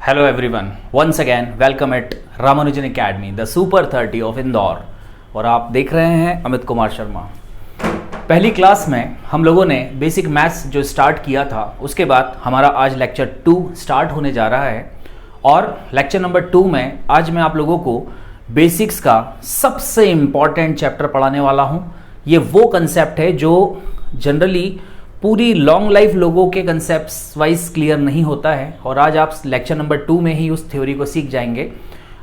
Hello everyone, once again welcome at Ramanujan Academy, the Super 30 of Indore. और आप देख रहे हैं अमित कुमार शर्मा। पहली क्लास में हम लोगों ने बेसिक मैथ्स जो स्टार्ट किया था, उसके बाद हमारा आज लेक्चर 2 स्टार्ट होने जा रहा है। और लेक्चर नंबर 2 में आज मैं आप लोगों को बेसिक्स का सबसे इम्पॉर्टेंट चैप्टर पढ़ाने वाला हूँ। ये वो कंसेप्ट है जो जनरली पूरी लॉन्ग लाइफ लोगों के कंसेप्ट वाइज क्लियर नहीं होता है, और आज आप लेक्चर नंबर 2 में ही उस थ्योरी को सीख जाएंगे।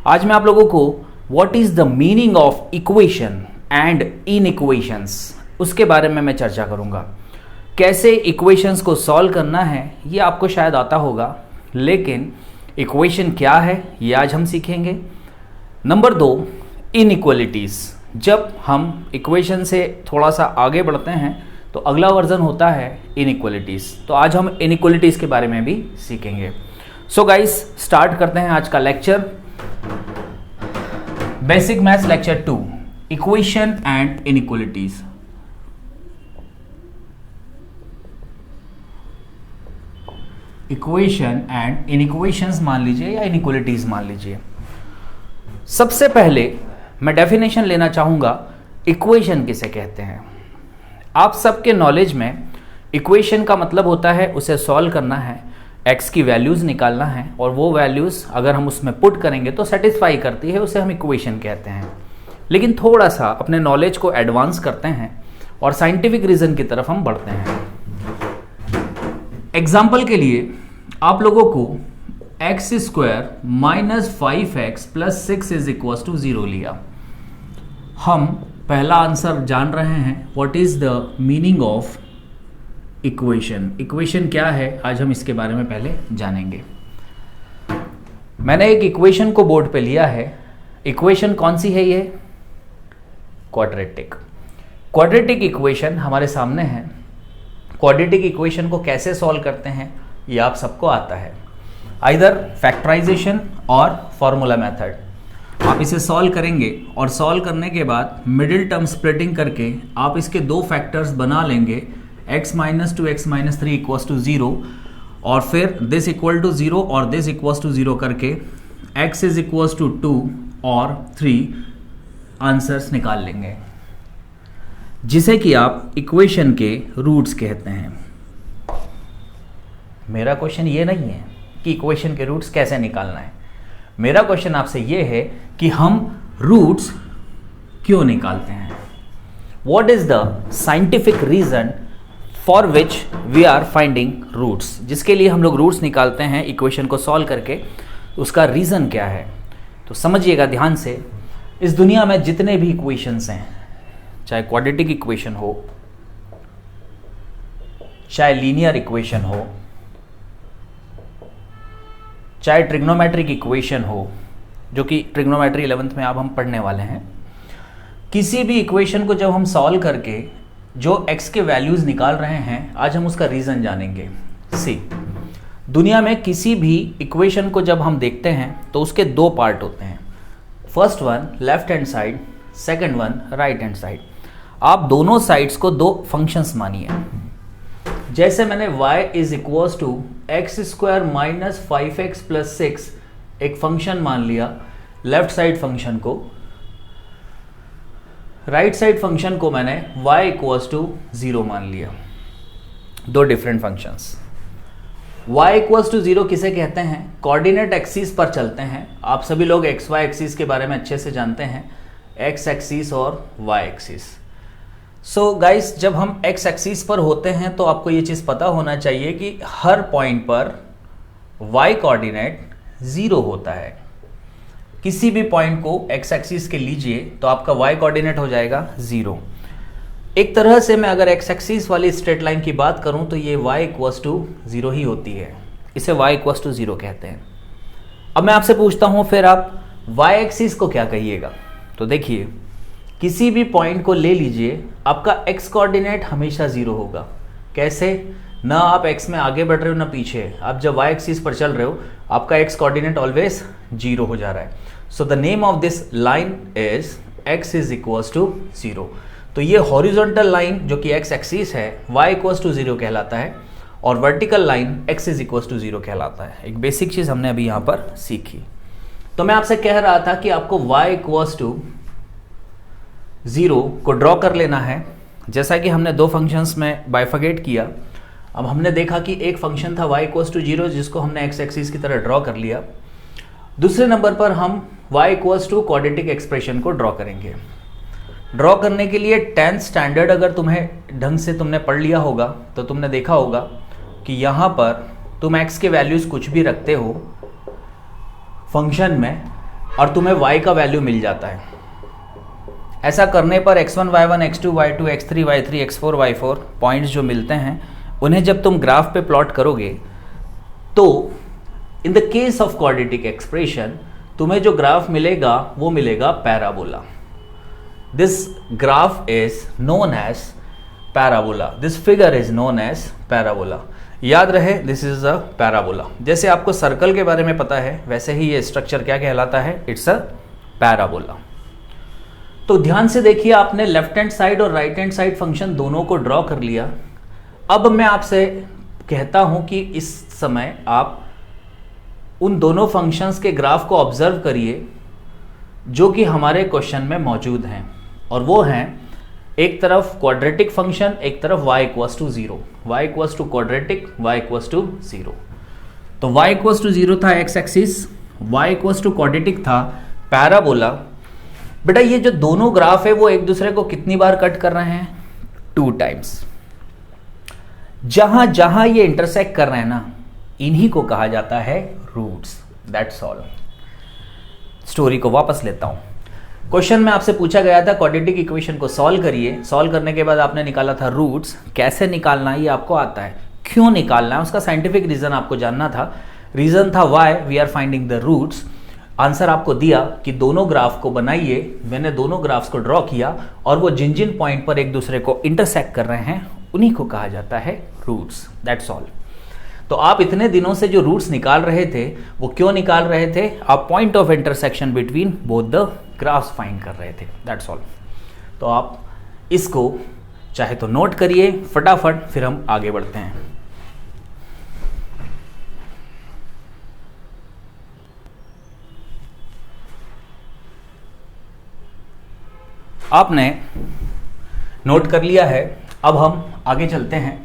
आज मैं आप लोगों को what is the meaning of equation and in equations, उसके बारे में मैं चर्चा करूंगा। कैसे इक्वेशंस को सॉल्व करना है ये आपको शायद आता होगा, लेकिन इक्वेशन क्या है ये आज हम सीखेंगे। Number 2, inequalities. जब हम इक्वेशन से थोड़ा सा आगे बढ़ते हैं तो अगला वर्जन होता है इनइक्वालिटीज। तो आज हम इनइक्वालिटीज के बारे में भी सीखेंगे। सो गाइस, स्टार्ट करते हैं आज का lecture. Basic maths lecture 2, equation and inequalities. Equation and inequations मान लीजिए या इनइक्वालिटीज मान लीजिए। सबसे पहले मैं डेफिनेशन लेना चाहूंगा, इक्वेशन किसे कहते हैं। आप सबके नॉलेज में इक्वेशन का मतलब होता है उसे सॉल्व करना है, x की वैल्यूज़ निकालना है, और वो वैल्यूज़ अगर हम उसमें पुट करेंगे तो सेटिस्फाई करती है, उसे हम इक्वेशन कहते हैं। लेकिन थोड़ा सा अपने नॉलेज को एडवांस करते हैं और साइंटिफिक रीज़न की तरफ हम बढ़ते हैं। एग्जाम्पल के लिए आप लोगों को x² - 5x + 6 = 0 लिया। हम पहला आंसर जान रहे हैं, what is the meaning of equation. Equation क्या है आज हम इसके बारे में पहले जानेंगे। मैंने एक इक्वेशन को बोर्ड पे लिया है। इक्वेशन कौन सी है ये? क्वाड्रेटिक। क्वाड्रेटिक इक्वेशन हमारे सामने है। क्वाड्रेटिक इक्वेशन को कैसे सॉल्व करते हैं ये आप सबको आता है, आइदर फैक्टराइजेशन और फॉर्मूला मेथड। आप इसे सॉल्व करेंगे और सॉल्व करने के बाद मिडिल टर्म स्प्लिटिंग करके आप इसके दो फैक्टर्स बना लेंगे, x - 2 x - 3 = 0, और फिर दिस इक्वल टू 0 और दिस इक्वल टू 0 करके x = 2 और 3 आंसर्स निकाल लेंगे, जिसे कि आप इक्वेशन के रूट्स कहते हैं। मेरा क्वेश्चन ये नहीं है कि इक्वेशन के रूट्स कैसे निकालना है। मेरा क्वेश्चन आपसे ये है कि हम रूट्स क्यों निकालते हैं। What is the scientific reason for which we are finding roots? जिसके लिए हम लोग रूट्स निकालते हैं इक्वेशन को सॉल्व करके, उसका रीज़न क्या है। तो समझिएगा ध्यान से। इस दुनिया में जितने भी इक्वेशंस हैं, चाहे क्वाड्रेटिक इक्वेशन हो, चाहे लीनियर इक्वेशन हो, चाहे ट्रिग्नोमेट्रिक इक्वेशन हो, जो कि ट्रिग्नोमेट्री 11th में अब हम पढ़ने वाले हैं, किसी भी इक्वेशन को जब हम सॉल्व करके जो x के वैल्यूज़ निकाल रहे हैं, आज हम उसका रीज़न जानेंगे। सी, दुनिया में किसी भी इक्वेशन को जब हम देखते हैं तो उसके दो पार्ट होते हैं। First one left hand side, second one right hand side. आप दोनों साइड्स को दो फंक्शंस मानिए। जैसे मैंने y = x² - 5x + 6 एक फंक्शन मान लिया, लेफ्ट साइड फंक्शन को। राइट साइड फंक्शन को मैंने y = 0 मान लिया। दो डिफरेंट फंक्शंस। y = 0 किसे कहते हैं? कोऑर्डिनेट एक्सिस पर चलते हैं। आप सभी लोग xy एक्सिस के बारे में अच्छे से जानते हैं, x एक्सिस और y एक्सिस। सो गाइस, जब हम x एक्सिस पर होते हैं तो आपको ये चीज़ पता होना चाहिए कि हर पॉइंट पर y कोऑर्डिनेट 0 होता है। किसी भी पॉइंट को x एक्सिस के लीजिए तो आपका y कोऑर्डिनेट हो जाएगा 0। एक तरह से मैं अगर x एक्सिस वाली स्ट्रेट लाइन की बात करूं तो ये y = 0 ही होती है। इसे y = 0 कहते हैं। अब मैं आपसे पूछता हूं, फिर आप y एक्सिस को क्या कहिएगा? तो देखिए, किसी भी पॉइंट को ले लीजिए, आपका x कोऑर्डिनेट हमेशा 0 होगा। कैसे? ना आप x में आगे बढ़ रहे हो ना पीछे। आप जब y एक्सिस पर चल रहे हो, आपका x कोऑर्डिनेट ऑलवेज 0 हो जा रहा है। So the name of this line is x = 0। तो ये हॉरिजॉन्टल लाइन जो कि x एक्सिस है, y = 0 कहलाता है, और vertical line x is equal to 0 कहलाता है। एक बेसिक चीज हमने अभी यहां पर सीखी। तो मैं आपसे कह रहा था कि आपको y इक्वल्स टू 0 को ड्रॉ कर लेना है। जैसा कि हमने दो फंक्शंस में बाइफर्केट किया, अब हमने देखा कि एक फंक्शन था y इक्वल्स टू 0 जिसको हमने x एक्सिस की तरह ड्रॉ कर लिया। दूसरे नंबर पर हम y equals to quadratic expression को ड्रॉ करेंगे। ड्रॉ करने के लिए 10th स्टैंडर्ड अगर तुम्हें ढंग से तुमने पढ़ लिया होगा तो तुमने देखा होगा कि यहाँ पर तुम x के वैल्यूज़ कुछ भी रखते हो फंक्शन में और तुम्हें y का वैल्यू मिल जाता है। ऐसा करने पर x1, y1, x2, y2, x3, y3, x4, y4 points जो मिलते हैं उन्हें जब तुम ग्राफ पे प्लॉट करोगे तो in the case of quadratic expression तुम्हें जो ग्राफ मिलेगा वो मिलेगा parabola. This graph is known as parabola, this figure is known as parabola. याद रहे दिस इज अ पैराबोला। जैसे आपको सर्कल के बारे में पता है वैसे ही ये स्ट्रक्चर क्या कहलाता है, इट्स अ पैराबोला। तो ध्यान से देखिए, आपने लेफ्ट हैंड साइड और राइट हैंड साइड फंक्शन दोनों को ड्रॉ कर लिया। अब मैं आपसे कहता हूं कि इस समय आप उन दोनों फंक्शंस के ग्राफ को ऑब्जर्व करिए जो कि हमारे क्वेश्चन में मौजूद हैं, और वो हैं एक तरफ क्वाड्रेटिक फंक्शन, एक तरफ y equals to 0, y equals to quadratic, y equals to 0। तो y इक्वल्स टू 0 था x axis, y equals to quadratic था पैराबोला। बेटा ये जो दोनों ग्राफ है वो एक दूसरे को कितनी बार कट कर रहे हैं, 2 टाइम्स। जहां जहां ये इंटरसेक्ट कर रहे हैं ना, इन्हीं को कहा जाता है रूट्स। That's all. स्टोरी को वापस लेता हूं। क्वेश्चन में आपसे पूछा गया था क्वाड्रेटिक इक्वेशन को सॉल्व करिए। सॉल्व करने के बाद आपने निकाला था रूट्स। कैसे निकालना है ये आपको आता है, क्यों निकालना है उसका साइंटिफिक रीजन आपको जानना था। रीजन था why we are finding the roots. Answer आपको दिया कि दोनों ग्राफ को बनाइए। मैंने दोनों ग्राफ्स को ड्रॉ किया और वो जिन जिन पॉइंट पर एक दूसरे को इंटरसेक्ट कर रहे हैं उन्हीं को कहा जाता है रूट्स। That's all. तो आप इतने दिनों से जो रूट्स निकाल रहे थे वो क्यों निकाल रहे थे, आप point of intersection between both the graphs find कर रहे थे। That's all. तो आप इसको चाहे तो नोट करिए फटाफट, फिर हम आगे बढ़ते हैं। आपने नोट कर लिया है, अब हम आगे चलते हैं।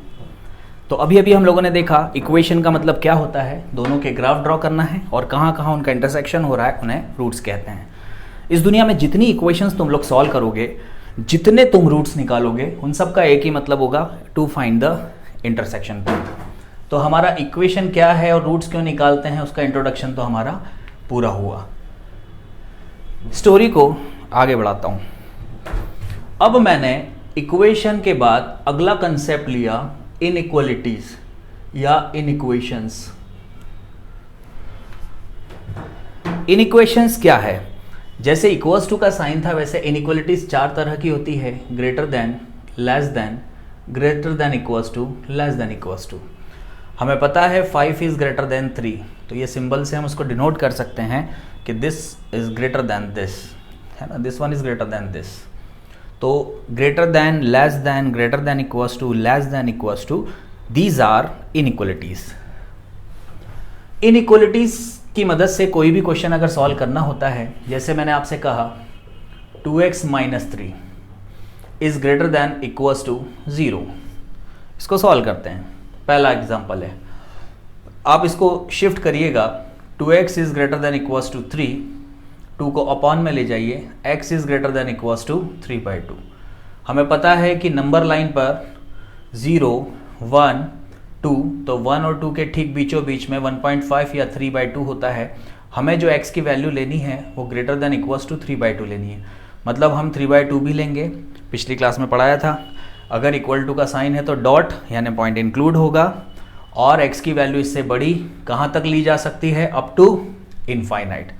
तो अभी अभी हम लोगों ने देखा इक्वेशन का मतलब क्या होता है, दोनों के ग्राफ ड्रॉ करना है और कहाँ कहाँ उनका इंटरसेक्शन हो रहा है उन्हें रूट्स कहते हैं। इस दुनिया में जितनी इक्वेशंस तुम लोग सॉल्व करोगे, जितने तुम रूट्स निकालोगे, उन सब का एक ही मतलब होगा, to find the intersection point. तो हमारा इक्वेशन क्या है और रूट्स क्यों निकालते हैं उसका इंट्रोडक्शन तो हमारा पूरा हुआ। स्टोरी को आगे बढ़ाता हूँ। अब मैंने इक्वेशन के बाद अगला कंसेप्ट लिया इनइक्वालिटीज या इनइक्वेशंस। इनइक्वेशंस क्या है, जैसे इक्वल्स टू का साइन था वैसे इनइक्वालिटीज 4 तरह की होती है, greater than, less than, greater than equals to, less than equals to. हमें पता है 5 इज ग्रेटर देन 3, तो ये सिंबल से हम उसको डिनोट कर सकते हैं कि this is greater than this, है ना, this one is greater than this. तो greater than, less than, greater than equals to, less than equals to, these are inequalities. Inequalities की मदद से कोई भी क्वेश्चन अगर सॉल्व करना होता है, जैसे मैंने आपसे कहा 2x minus 3 is greater than equals to 0, इसको सॉल्व करते हैं। पहला एग्जांपल है, आप इसको शिफ्ट करिएगा, 2x is greater than equals to 3, 2 को अपॉन में ले जाइए, x is greater than equals to 3/2। हमें पता है कि नंबर लाइन पर 0, 1, 2, तो 1 और 2 के ठीक बीचों बीच में 1.5 या 3/2 होता है। हमें जो x की वैल्यू लेनी है वो ग्रेटर देन इक्वल्स टू 3/2 लेनी है, मतलब हम 3/2 भी लेंगे। पिछली क्लास में पढ़ाया था, अगर इक्वल टू का साइन है तो डॉट यानी पॉइंट इंक्लूड होगा, और x की वैल्यू इससे बड़ी कहाँ तक ली जा सकती है, अप टू इनफाइनाइट।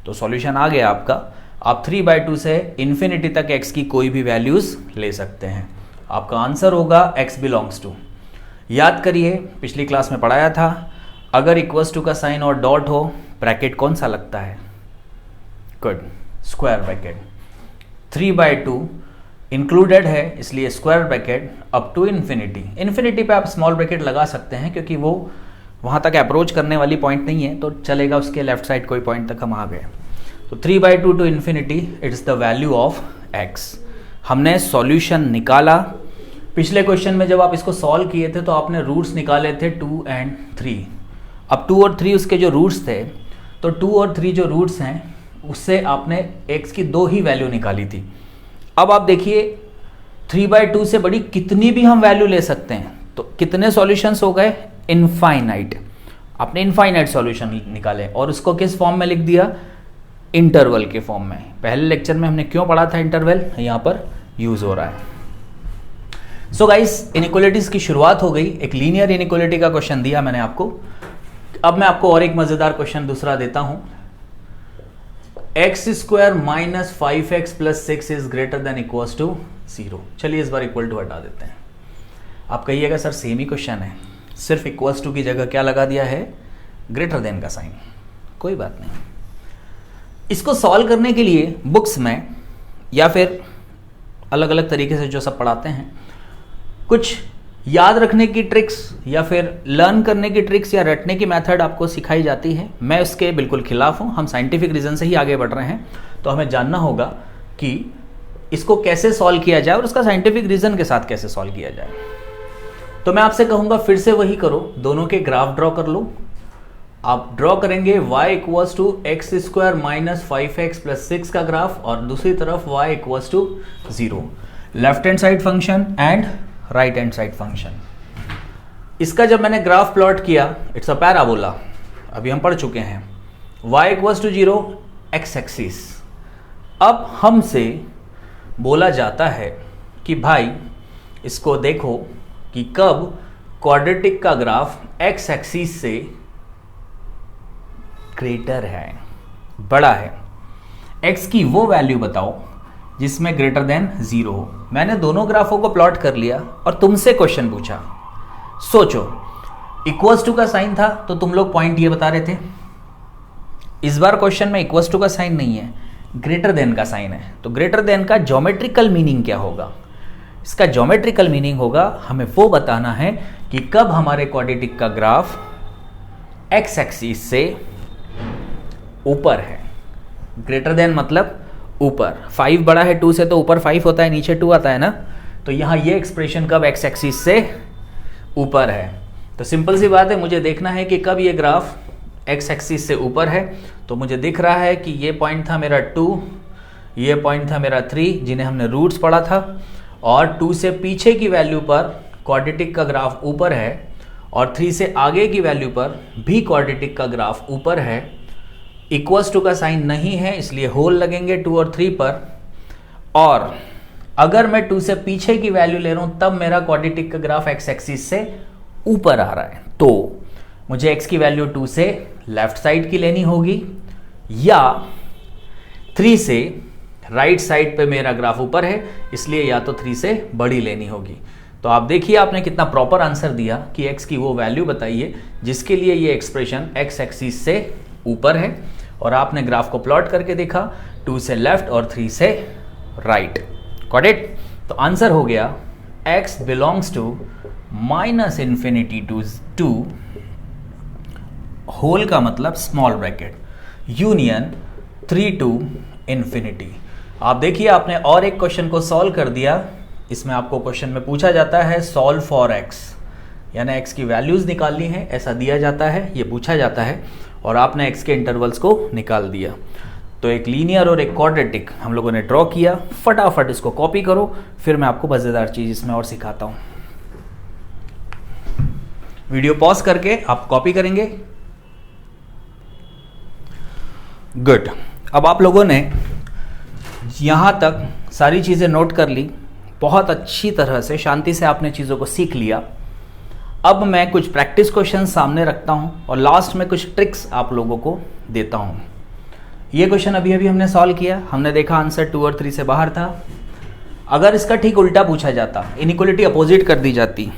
तो सॉल्यूशन आ गया आपका, आप 3/2 से इन्फिनिटी तक x की कोई भी वैल्यूज ले सकते हैं। आपका आंसर होगा x बिलोंग्स टू। याद करिए पिछली क्लास में पढ़ाया था, अगर इक्वल्स टू का साइन और डॉट हो, ब्रैकेट कौन सा लगता है, गुड, स्क्वायर ब्रैकेट। 3/2 इंक्लूडेड है, इसलिए square bracket up to infinity. Infinity पे आप स्मॉल ब्रैकेट लगा सकते हैं क्योंकि वो वहाँ तक अप्रोच करने वाली पॉइंट नहीं है, तो चलेगा, उसके लेफ्ट साइड कोई पॉइंट तक हम आ गए। तो 3/2 to infinity it's the value of x। हमने सॉल्यूशन निकाला। पिछले क्वेश्चन में जब आप इसको सॉल्व किए थे तो आपने रूट्स निकाले थे 2 और 3। अब 2 और 3 उसके जो रूट्स थे, तो 2 और 3 जो रूट्स हैं उससे आपने x की 2 ही वैल्यू निकाली थी। अब आप देखिए 3/2 से बड़ी कितनी भी हम वैल्यू ले सकते हैं। तो कितने सॉल्यूशंस हो गए? इनफाइनाइट। आपने इनफाइनाइट सॉल्यूशन निकाले और उसको किस फॉर्म में लिख दिया? इंटरवल के फॉर्म में। पहले लेक्चर में हमने क्यों पढ़ा था इंटरवल, यहाँ पर यूज हो रहा है। सो गाइस, इनइक्वालिटीज की शुरुआत हो गई। एक लीनियर इनइक्वालिटी का क्वेश्चन दिया मैंने आपको। अब मैं आपको और एक मजेदार क्वेश्चन दूसरा देता हूं। x² minus 5x plus 6 is greater than equals to 0। चलिए इस बार इक्वल टू हटा देते हैं। आप कहिएगा सर सेम ही क्वेश्चन है, सिर्फ इक्वल्स टू की जगह क्या लगा दिया है? ग्रेटर देन का साइन। कोई बात नहीं, इसको सॉल्व करने के लिए बुक्स में या फिर अलग अलग तरीके से जो सब पढ़ाते हैं, कुछ याद रखने की ट्रिक्स या फिर लर्न करने की ट्रिक्स या रटने की मेथड आपको सिखाई जाती है। मैं उसके बिल्कुल खिलाफ हूं। हम साइंटिफिक रीजन से ही आगे बढ़ रहे हैं, तो हमें जानना होगा कि इसको कैसे सॉल्व किया जाए और उसका साइंटिफिक रीजन के साथ कैसे सॉल्व किया जाए। तो मैं आपसे कहूंगा फिर से वही करो, दोनों के ग्राफ ड्रॉ कर लो। आप ड्रॉ करेंगे y equals to x² minus 5x plus 6 का ग्राफ और दूसरी तरफ y equals to 0। Left hand side function and right hand side function. इसका जब मैंने ग्राफ प्लॉट किया, इट्स अ पैराबोला, अभी हम पढ़ चुके हैं। y equals to 0 x axis. अब हमसे बोला जाता है कि भाई इसको देखो कि कब क्वाड्रेटिक का ग्राफ x एक्सिस से ग्रेटर है, बड़ा है। x की वो वैल्यू बताओ जिसमें ग्रेटर देन 0 हो। मैंने दोनों ग्राफों को प्लॉट कर लिया और तुमसे क्वेश्चन पूछा। सोचो, इक्वल्स टू का साइन था तो तुम लोग पॉइंट ये बता रहे थे। इस बार क्वेश्चन में इक्वल्स टू का साइन नहीं है, ग्रेटर देन का साइन है। तो ग्रेटर देन का ज्योमेट्रिकल मीनिंग क्या होगा? इसका ज्योमेट्रिकल मीनिंग होगा, हमें वो बताना है कि कब हमारे क्वाड्रेटिक का ग्राफ x एक्सिस से ऊपर है। ग्रेटर देन मतलब ऊपर। 5 बड़ा है 2 से, तो ऊपर 5 होता है, नीचे 2 आता है ना। तो यहां ये एक्सप्रेशन कब x एक्सिस से ऊपर है। तो सिंपल सी बात है, मुझे देखना है कि कब ये ग्राफ x एक्सिस से ऊपर है। तो मुझे दिख रहा है कि ये पॉइंट था मेरा 2, ये पॉइंट था मेरा 3, जिन्हें हमने रूट्स पढ़ा था, और 2 से पीछे की वैल्यू पर क्वाड्रेटिक का ग्राफ ऊपर है और 3 से आगे की वैल्यू पर भी क्वाड्रेटिक का ग्राफ ऊपर है। इक्वल्स टू का साइन नहीं है, इसलिए होल लगेंगे 2 और 3 पर। और अगर मैं 2 से पीछे की वैल्यू ले रहा हूं तब मेरा क्वाड्रेटिक का ग्राफ x एक्सिस से ऊपर आ रहा है। तो मुझे x की वैल्यू 2 से लेफ्ट साइड की लेनी होगी या 3 से राइट साइड पे मेरा ग्राफ ऊपर है, इसलिए या तो 3 से बड़ी लेनी होगी। तो आप देखिए आपने कितना प्रॉपर आंसर दिया कि x की वो वैल्यू बताइए जिसके लिए ये एक्सप्रेशन x एक्सिस से ऊपर है, और आपने ग्राफ को प्लॉट करके देखा 2 से लेफ्ट और 3 से राइट। Got it? तो आंसर हो गया x belongs to -∞ to 2, whole का मतलब small bracket, union 3 to infinity. आप देखिए आपने और एक क्वेश्चन को सॉल्व कर दिया। इसमें आपको क्वेश्चन में पूछा जाता है सॉल्व फॉर x, यानी x की वैल्यूज निकालनी है, ऐसा दिया जाता है, ये पूछा जाता है, और आपने x के इंटरवल्स को निकाल दिया। तो एक लीनियर और एक क्वाड्रेटिक हम लोगों ने ड्रॉ किया। फटाफट इसको कॉपी करो, फिर मैं आपको मजेदार चीज इसमें और सिखाता हूं। वीडियो पॉज करके आप कॉपी करेंगे। गुड। अब आप लोगों ने यहां तक सारी चीजें नोट कर ली, बहुत अच्छी तरह से शांति से आपने चीजों को सीख लिया। अब मैं कुछ प्रैक्टिस क्वेश्चन सामने रखता हूं और लास्ट में कुछ ट्रिक्स आप लोगों को देता हूं। ये क्वेश्चन अभी अभी हमने सॉल्व किया, हमने देखा आंसर 2 और 3 से बाहर था। अगर इसका ठीक उल्टा पूछा जाता, इनइक्वालिटी अपोजिट कर दी जाती,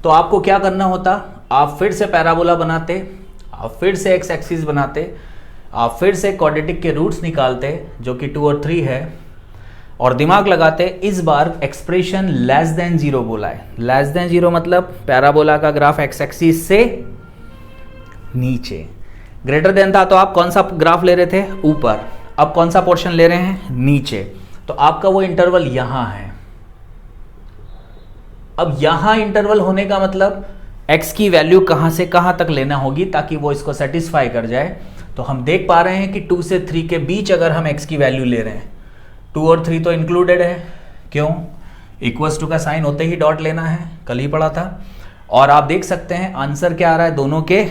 तो आपको क्या करना होता? आप फिर से पैराबोला बनाते, आप फिर से एक्स एक्सिस बनाते, आप फिर से क्वाड्रेटिक के रूट्स निकालते जो कि 2 और 3 है। और दिमाग लगाते इस बार एक्सप्रेशन लेस देन जीरो बोला है। लेस देन जीरो मतलब पैराबोला का ग्राफ एक्स एक्सिस से नीचे, ग्रेटर देन था तो आप कौन सा ग्राफ ले रहे थे, ऊपर, अब कौन सा पोर्शन ले रहे हैं, नीचे, तो आपका वो इंटरवल यहां है। अब यहां इंटरवल होने का मतलब x की वैल्यू कहां से कहां तक लेना होगी ताकि वो इसको सेटिस्फाई कर जाए। तो हम देख पा रहे हैं कि 2 से 3 के बीच अगर हम x की वैल्यू ले रहे हैं, 2 और 3 तो इंक्लूडेड है, क्यों, इक्वल्स टू का साइन होते ही डॉट लेना है, कल ही पढ़ा था। और आप देख सकते हैं आंसर क्या आ रहा है, दोनों के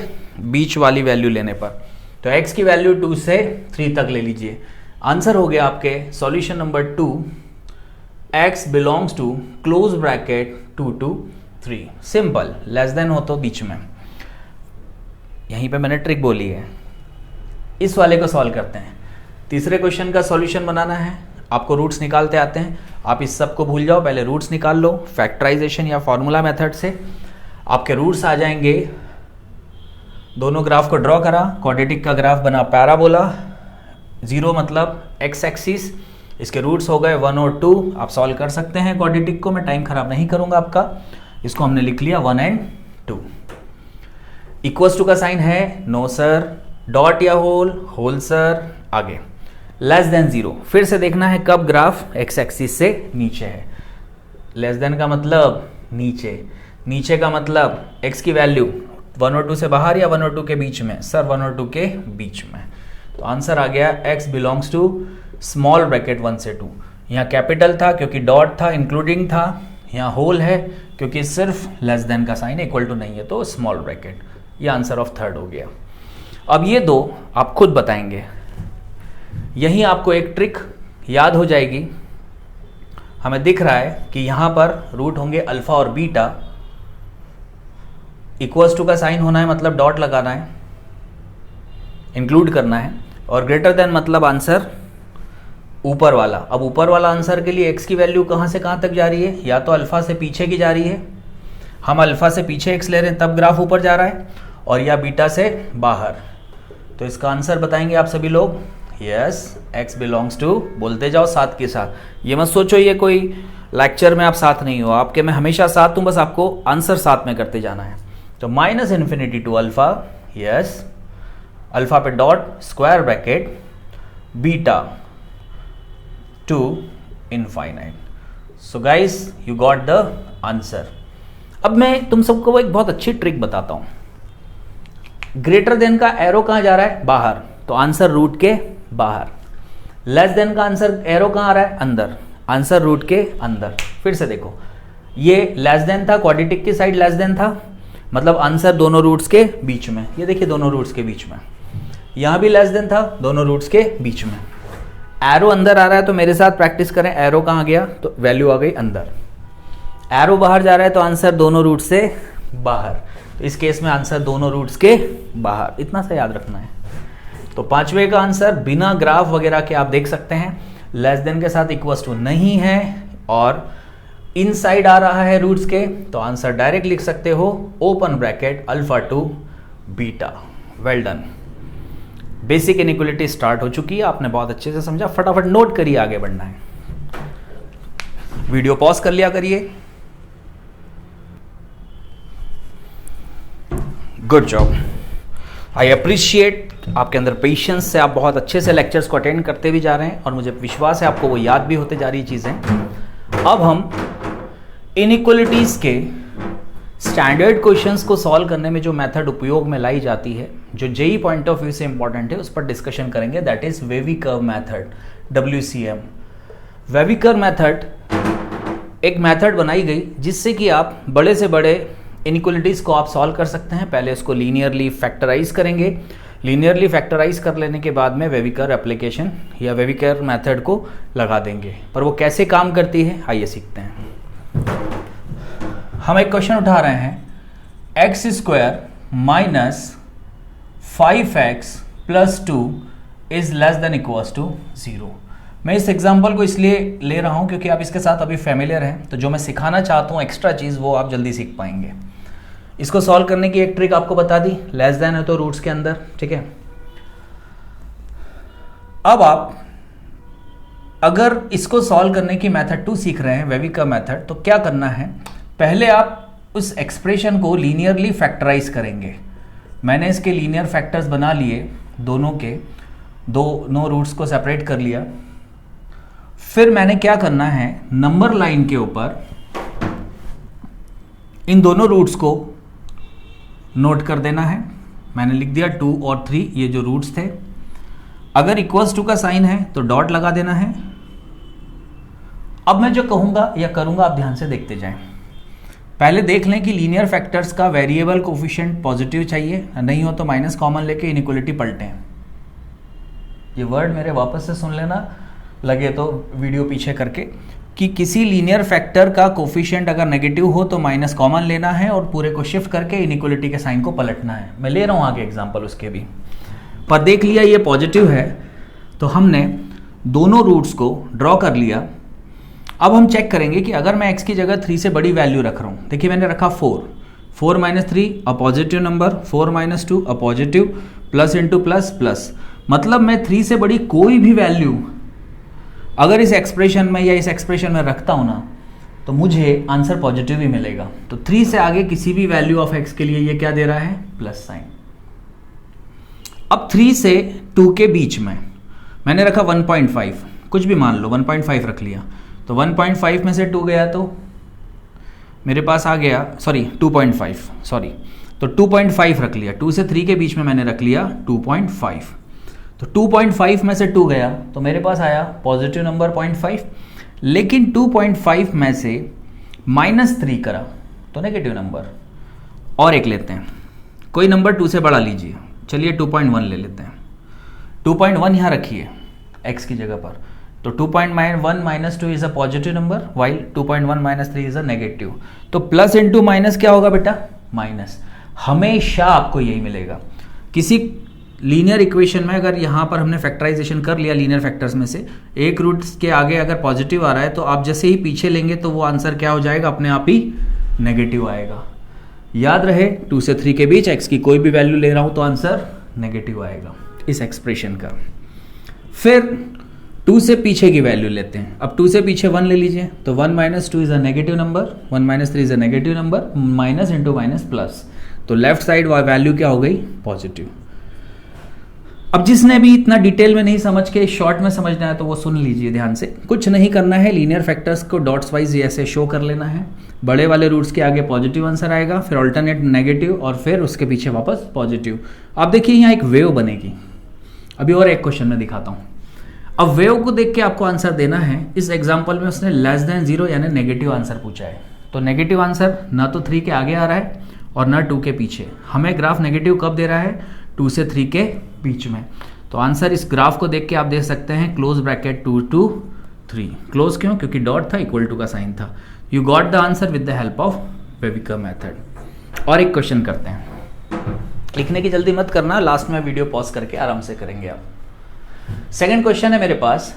बीच वाली वैल्यू लेने पर। तो x की वैल्यू 2 से 3 तक ले लीजिए। आंसर हो गया आपके solution number 2, x belongs to close bracket 2 to 3। Simple, less than हो तो बीच में। यहीं पे मैंने ट्रिक बोली है। इस वाले को सॉल्व करते हैं। तीसरे क्वेश्चन का सॉल्यूशन बनाना है, आपको रूट्स निकालते आते हैं। आप इस सब को भूल जाओ, पहले रूट्स निकाल लो। फैक्टराइजेशन या फॉर्मूला मेथड से आपके रूट्स आ जाएंगे। दोनों ग्राफ को ड्रॉ करा, क्वाड्रेटिक का ग्राफ बना पैराबोला, 0 मतलब एक्स एक्सिस, इसके रूट्स हो गए 1 और 2। आप सॉल्व कर सकते हैं क्वाड्रेटिक को, मैं टाइम खराब नहीं करूंगा आपका। इसको हमने लिख लिया 1 और 2। इक्वल्स टू का साइन है, नो सर, डॉट या होल, होल सर, आगे लेस देन 0। फिर से देखना है कब ग्राफ एक्स एक्सिस से नीचे है। लेस देन का मतलब नीचे, नीचे का मतलब x की वैल्यू 1 और 2 से बाहर या 1 और 2 के बीच में, सर 1 और 2 के बीच में। तो आंसर आ गया x belongs to small bracket 1 से 2। यहाँ कैपिटल था क्योंकि डॉट था, इंक्लूडिंग था, यहाँ होल है क्योंकि सिर्फ लेस देन का साइन इक्वल टू नहीं है, तो स्मॉल ब्रैकेट। ये आंसर ऑफ थर्ड हो गया। अब ये दो आप खुद बताएंगे। यही आपको एक ट्रिक याद हो जाएगी। हमें दिख रहा है कि यहाँ पर रूट होंगे अल्फा और बीटा, इक्वल्स टू का साइन होना है मतलब डॉट लगाना है, इंक्लूड करना है, और ग्रेटर देन मतलब आंसर ऊपर वाला। अब ऊपर वाला आंसर के लिए x की वैल्यू कहाँ से कहाँ तक जा रही है, या तो अल्फा से पीछे की जा रही है, हम अल्फा से पीछे x ले रहे हैं तब ग्राफ ऊपर जा रहा है, और या बीटा से बाहर। तो इसका आंसर बताएंगे आप सभी लोग, यस x बिलोंग्स टू, बोलते जाओ साथ के साथ। ये मत सोचो ये कोई लेक्चर में आप साथ नहीं हो, आपके मैं हमेशा साथ हूँ, बस आपको आंसर साथ में करते जाना है। तो minus infinity to alpha, yes, alpha पे dot, square bracket, beta to infinite. So guys you got the answer. अब मैं तुम सबको वो एक बहुत अच्छी ट्रिक बताता हूं। ग्रेटर देन का एरो कहां जा रहा है, बाहर, तो आंसर रूट के बाहर। लेस देन का आंसर एरो कहां आ रहा है, अंदर, आंसर रूट के अंदर। फिर से देखो, ये लेस देन था, क्वाड्रेटिक की साइड लेस देन था, मतलब आंसर दोनों रूट्स के बीच में। ये देखिए दोनों रूट्स के बीच में, यहां भी लेस देन था, दोनों रूट्स के बीच में। एरो अंदर आ रहा है तो मेरे साथ प्रैक्टिस करें, एरो कहां गया तो वैल्यू आ गई अंदर। एरो बाहर जा रहा है तो आंसर दोनों रूट से बाहर, तो इस केस में आंसर दोनों रूट्स के बाहर, इतना सा याद रखना है। तो पांचवे का आंसर बिना ग्राफ वगैरह के आप देख सकते हैं, लेस देन के साथ इक्वल्स टू नहीं है और इनसाइड आ रहा है रूट्स के, तो आंसर डायरेक्ट लिख सकते हो, open bracket alpha two beta. Well done. Basic inequality start हो चुकी है, आपने बहुत अच्छे से समझा, फटाफट नोट करिए, आगे बढ़ना है। वीडियो पॉज कर लिया करिए। गुड जॉब, आई अप्रिशिएट आपके अंदर पेशेंस से, आप बहुत अच्छे से लेक्चर्स को अटेंड करते भी जा रहे हैं और मुझे विश्वास है आपको वो याद भी होते जा रही चीजें। अब हम इनइक्वालिटीज के स्टैंडर्ड क्वेश्चंस को सॉल्व करने में जो मेथड उपयोग में लाई जाती है, जो जेई पॉइंट ऑफ व्यू से इंपॉर्टेंट है, उस पर डिस्कशन करेंगे। That is wavy curve method, WCM। Wavy curve method एक मेथड बनाई गई जिससे कि आप बड़े से बड़े इनइक्वालिटीज को आप सॉल्व कर सकते हैं। पहले उसको लीनियरली फैक्टराइज करेंगे, लीनियरली फैक्टराइज कर लेने के बाद में वेवी कर्व एप्लीकेशन या वेवी कर्व मेथड को लगा देंगे। पर वो कैसे काम करती है आइए सीखते हैं। हम एक क्वेश्चन उठा रहे हैं, एक्स स्क्वायर माइनस 5x प्लस 2 is less than equals to 0। मैं इस एग्जाम्पल को इसलिए ले रहा हूं क्योंकि आप इसके साथ अभी फेमिलियर हैं, तो जो मैं सिखाना चाहता हूं एक्स्ट्रा चीज़ वो आप जल्दी सीख पाएंगे। इसको सॉल्व करने की एक ट्रिक आपको बता दी, लेस देन है तो रूट्स के अंदर, ठीक है। अब आप अगर इसको सॉल्व करने की मेथड 2 सीख रहे हैं, वेविकर मेथड, तो क्या करना है, पहले आप उस एक्सप्रेशन को लीनियरली फैक्टराइज करेंगे। मैंने इसके लीनियर फैक्टर्स बना लिए, दोनों के दोनों रूट्स को सेपरेट कर लिया। फिर मैंने क्या करना है, नंबर लाइन के ऊपर इन दोनों रूट्स को नोट कर देना है। मैंने लिख दिया 2 और 3, ये जो रूट्स थे। अगर इक्वल्स टू का साइन है तो डॉट लगा देना है। अब मैं जो कहूंगा या करूंगा आप ध्यान से देखते जाएं। पहले देख लें कि लीनियर फैक्टर्स का वेरिएबल कोफिशिएंट पॉजिटिव चाहिए, नहीं हो तो माइनस कॉमन लेके इनइक्वलिटी पलटें। ये वर्ड मेरे वापस से सुन लेना, लगे तो वीडियो पीछे करके, कि किसी लीनियर फैक्टर का कोफिशिएंट अगर नेगेटिव हो तो माइनस कॉमन लेना है और पूरे को शिफ्ट करके इनइक्वलिटी के साइन को पलटना है। मैं ले रहा हूं आगे एग्जांपल उसके भी। पर देख लिया ये पॉजिटिव है तो हमने दोनों रूट्स को ड्रॉ कर लिया। अब हम चेक करेंगे कि अगर मैं x की जगह 3 से बड़ी वैल्यू रख रहा हूं, देखिए मैंने रखा 4 minus 3 a positive number, 4 minus 2 a positive, plus into plus plus, मतलब मैं 3 से बड़ी कोई भी वैल्यू अगर इस एक्सप्रेशन में या इस एक्सप्रेशन में रखता हूं ना तो मुझे आंसर पॉजिटिव ही मिलेगा। तो 3 से आगे किसी भी वैल्यू ऑफ x के लिए ये क्या दे रहा है, प्लस साइन। अब 3 से 2 के बीच में मैंने रखा 1.5, कुछ भी मान लो 1.5 रख लिया, तो 1.5 में से 2 गया तो मेरे पास आ गया, सॉरी 2.5, सॉरी, तो 2.5 रख लिया। 2 से 3 के बीच में मैंने रख लिया 2.5, तो 2.5 में से 2 गया तो मेरे पास आया पॉजिटिव नंबर 0.5, लेकिन 2.5 में से -3 करा तो नेगेटिव नंबर। और एक लेते हैं, कोई नंबर 2 से बड़ा लीजिए, चलिए 2.1 ले लेते हैं। 2.1 यहाँ रखिए x की जगह पर, तो 2.1 minus 2 is a positive number, while 2.1 minus 3 is a negative. तो प्लस इंटू माइनस क्या होगा बेटा, माइनस। हमेशा आपको यही मिलेगा। किसी लीनियर इक्वेशन में अगर यहाँ पर हमने फैक्टराइजेशन कर लिया लीनियर फैक्टर्स में से, एक रूट के आगे अगर पॉजिटिव आ रहा है तो आप जैसे ही पीछे लेंगे तो वो आंसर क्या हो जाएगा, अपने आप ही नेगेटिव आएगा। याद रहे 2 से 3 के बीच x की कोई भी वैल्यू ले रहा हूं तो आंसर नेगेटिव आएगा इस एक्सप्रेशन का। फिर 2 से पीछे की वैल्यू लेते हैं। अब 2 से पीछे 1 ले लीजिए, तो 1 minus 2 is a negative number, 1 minus 3 is a negative number, minus into minus plus, तो लेफ्ट साइड वैल्यू क्या हो गई, पॉजिटिव। अब जिसने भी इतना डिटेल में नहीं समझ के शॉर्ट में समझना है तो वो सुन लीजिए ध्यान से। कुछ नहीं करना है, लीनियर फैक्टर्स को डॉट्स वाइज ऐसे शो कर लेना है। बड़े वाले रूट्स के आगे पॉजिटिव आंसर आएगा, फिर ऑल्टरनेट नेगेटिव और फिर उसके पीछे वापस पॉजिटिव। आप देखिए यहाँ एक वेव बनेगी। अभी और एक क्वेश्चन में दिखाता हूँ। अब वेव को देख के आपको आंसर देना है। इस एग्जाम्पल में उसने लेस देन 0 यानी नेगेटिव आंसर पूछा है, तो नेगेटिव आंसर ना तो 3 के आगे आ रहा है और ना 2 के पीछे। हमें ग्राफ नेगेटिव कब दे रहा है, 2 से 3 के बीच में। तो आंसर इस ग्राफ को देख के आप दे सकते हैं क्लोज ब्रैकेट 2 to 3। क्लोज क्यों, क्योंकि डॉट था, इक्वल टू का साइन था। You got the answer with the help of wavy curve method. और एक क्वेश्चन करते हैं, लिखने की जल्दी मत करना, लास्ट में वीडियो पॉज करके आराम से करेंगे आप। सेकंड क्वेश्चन है मेरे पास,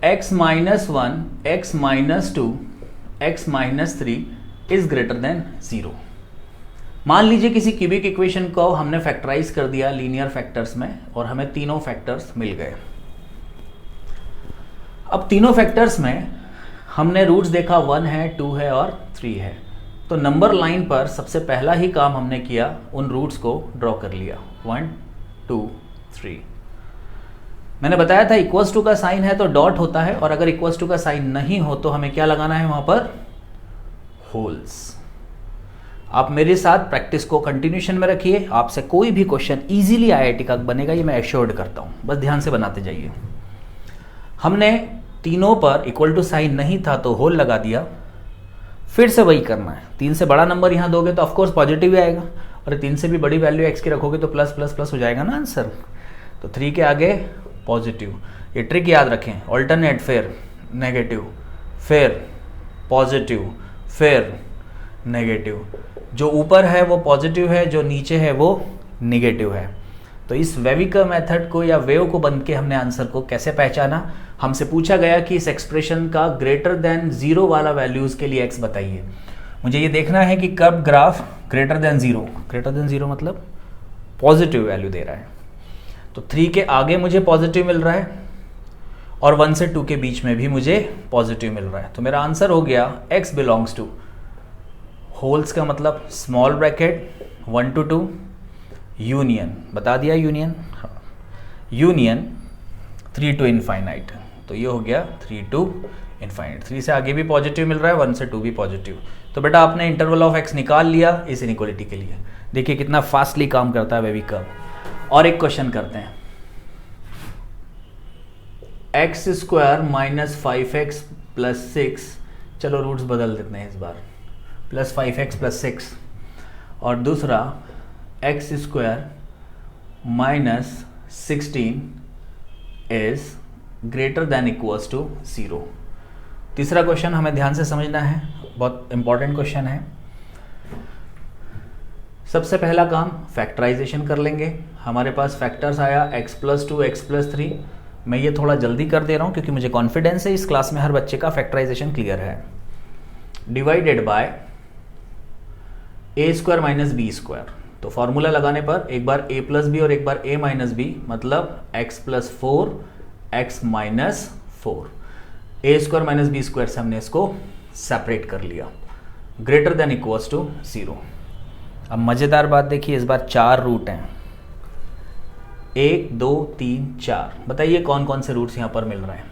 x minus 1, x minus 2, x minus 3 is greater then 0। मान लीजिए किसी क्यूबिक इक्वेशन को हमने फैक्टराइज कर दिया लीनियर फैक्टर्स में और हमें तीनों फैक्टर्स मिल गए। अब तीनों फैक्टर्स में हमने रूट्स देखा, 1 है, 2 है और 3 है। तो नंबर लाइन पर सबसे पहला ही काम हमने किया, उन रूट्स को ड्रॉ कर लिया, 1 2 3। मैंने बताया था इक्वल्स टू का साइन है तो डॉट होता है, और अगर इक्वल्स टू का साइन नहीं हो तो हमें क्या लगाना है वहां पर, होल्स। आप मेरे साथ प्रैक्टिस को कंटिन्यूशन में रखिए, आपसे कोई भी क्वेश्चन इजीली आईआईटी का बनेगा, ये मैं एश्योर्ड करता हूं। बस ध्यान से बनाते जाइए। हमने तीनों पर इक्वल टू साइन नहीं था तो होल लगा दिया। फिर से वही करना है, 3 से बड़ा नंबर यहां दोगे तो ऑफकोर्स पॉजिटिव ही आएगा, और 3 से भी बड़ी वैल्यू एक्स की रखोगे तो प्लस प्लस प्लस हो जाएगा ना आंसर। तो 3 के आगे पॉजिटिव। ये ट्रिक याद रखें, ऑल्टरनेट फिर नेगेटिव, फिर पॉजिटिव, फिर नेगेटिव। जो ऊपर है वो पॉजिटिव है, जो नीचे है वो नेगेटिव है। तो इस वेविकर मेथड को या वेव को बन के हमने आंसर को कैसे पहचाना, हमसे पूछा गया कि इस एक्सप्रेशन का ग्रेटर देन 0 वाला वैल्यूज के लिए x बताइए। मुझे ये देखना है कि कब ग्राफ ग्रेटर देन 0 मतलब पॉजिटिव वैल्यू दे रहा है। तो 3 के आगे मुझे पॉजिटिव मिल रहा है और 1 से 2 के बीच में भी मुझे पॉजिटिव मिल रहा है। तो मेरा आंसर हो गया x बिलोंग्स टू होल्स का मतलब स्मॉल ब्रैकेट 1 to 2 यूनियन, बता दिया यूनियन, यूनियन 3 to इनफाइनाइट। तो ये हो गया 3 to इनफाइनाइट। 3 से आगे भी पॉजिटिव मिल रहा है, 1 से 2 भी पॉजिटिव। तो बेटा आपने इंटरवल ऑफ x निकाल लिया इस इनइक्वालिटी के लिए। देखिए कितना फास्टली काम करता है बेबी कर्व। और एक क्वेश्चन करते हैं, x square minus 5x plus 6, चलो रूट्स बदल देते हैं इस बार, प्लस 5x प्लस 6, और दूसरा x square minus 16 is greater than equals to 0। तीसरा क्वेश्चन हमें ध्यान से समझना है, बहुत इंपॉर्टेंट क्वेश्चन है। सबसे पहला काम फैक्टराइजेशन कर लेंगे। हमारे पास फैक्टर्स आया x प्लस 2 x प्लस 3। मैं ये थोड़ा जल्दी कर दे रहा हूँ क्योंकि मुझे कॉन्फिडेंस है इस क्लास में हर बच्चे का फैक्टराइजेशन क्लियर है। Divided by a square minus b square. तो फॉर्मूला लगाने पर एक बार a प्लस बी और एक बार a माइनस बी, मतलब x plus 4 x minus 4। a square minus b square से हमने इसको सेपरेट कर लिया, ग्रेटर देन इक्वल्स टू 0। अब मजेदार बात देखिए, इस बार 4 रूट हैं, 1 2 3 4। बताइए कौन कौन से रूट्स यहाँ पर मिल रहे हैं।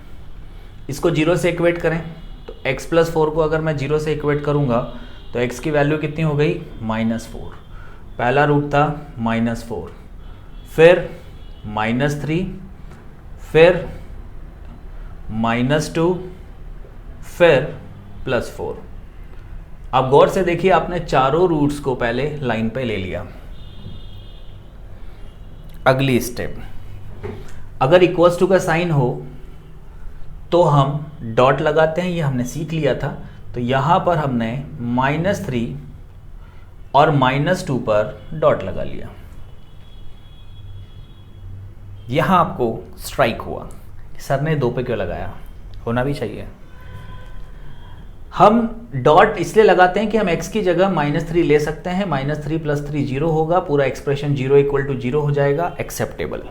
इसको 0 से इक्वेट करें तो x प्लस 4 को अगर मैं 0 से इक्वेट करूँगा तो x की वैल्यू कितनी हो गई, -4। पहला रूट था -4, फिर -3, फिर -2, फिर +4। अब गौर से देखिए, आपने चारों रूट्स को पहले लाइन पे ले लिया। अगली स्टेप, अगर इक्वल्स टू का साइन हो तो हम डॉट लगाते हैं, ये हमने सीख लिया था। तो यहां पर हमने -3 और -2 पर डॉट लगा लिया। यहां आपको स्ट्राइक हुआ, सर ने 2 पे क्यों लगाया, होना भी चाहिए। हम डॉट इसलिए लगाते हैं कि हम x की जगह -3 ले सकते हैं, -3 + 3 0 होगा, पूरा एक्सप्रेशन 0 = 0 हो जाएगा, एक्सेप्टेबल।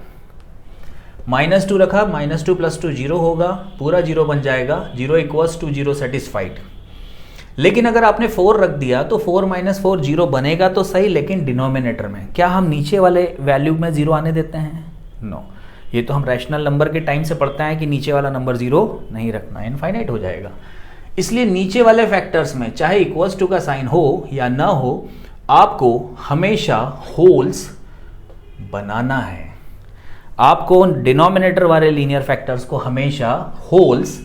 -2 रखा, -2 + 2 0 होगा, पूरा 0 बन जाएगा, 0 = 0 सेटिस्फाइड। लेकिन अगर आपने 4 रख दिया तो 4 - 4 0 बनेगा तो सही, लेकिन डिनोमिनेटर में क्या हम नीचे वाले वैल्यू में 0 आने देते हैं? नो। ये तो हम रैशनल नंबर के टाइम से पढ़ते हैं कि नीचे वाला नंबर 0 नहीं रखना, इनफाइनाइट हो जाएगा। इसलिए नीचे वाले फैक्टर्स में चाहे इक्वल्स टू का साइन हो या ना हो, आपको हमेशा होल्स बनाना है। आपको डिनोमिनेटर वाले लीनियर फैक्टर्स को हमेशा होल्स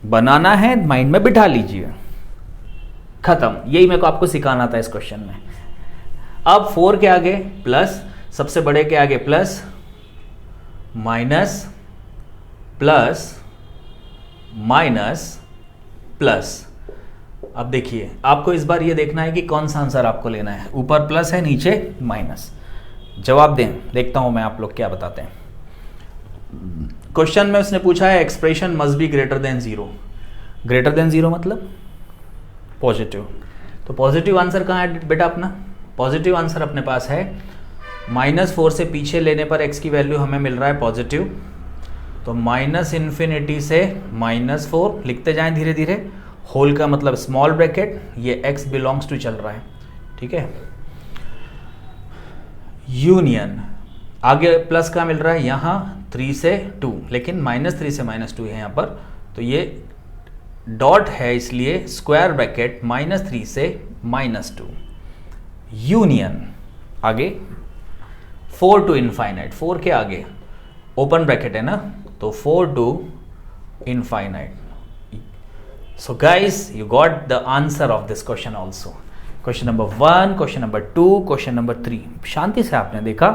बनाना है, माइंड में बिठा लीजिए। खत्म, यही मेरे को आपको सिखाना था इस क्वेश्चन में। अब 4 के आगे प्लस, सबसे बड़े के आगे plus, minus, plus, minus, plus. अब देखिए, आपको इस बार ये देखना है कि कौन सा आंसर आपको लेना है, ऊपर प्लस है नीचे माइनस। जवाब दें, देखता हूं मैं आप लोग क्या बताते हैं। क्वेश्चन में उसने पूछा है expression must be greater than 0। Greater than 0 मतलब पॉजिटिव। तो पॉजिटिव आंसर कहाँ है बेटा अपना? पॉजिटिव आंसर अपने पास है -4 से पीछे लेने पर x की वैल्यू हमें मिल रहा है पॉजिटिव। तो -∞ से -4 लिखते जाएं धीरे धीरे, होल का मतलब स्मॉल ब्रैकेट, ये x बिलोंग्स टू चल रहा है, ठीक है। यूनियन, आगे प्लस का मिल रहा है यहाँ 3 से 2, लेकिन -3 से -2 है यहाँ पर, तो ये डॉट है, इसलिए स्क्वायर ब्रैकेट -3 से -2। यूनियन, आगे 4 टू इनफाइनाइट, 4 के आगे ओपन ब्रैकेट है ना, तो 4 to infinite. So guys, you got the answer of this question also. Question number 1, question number 2, question number 3 शांति से आपने देखा।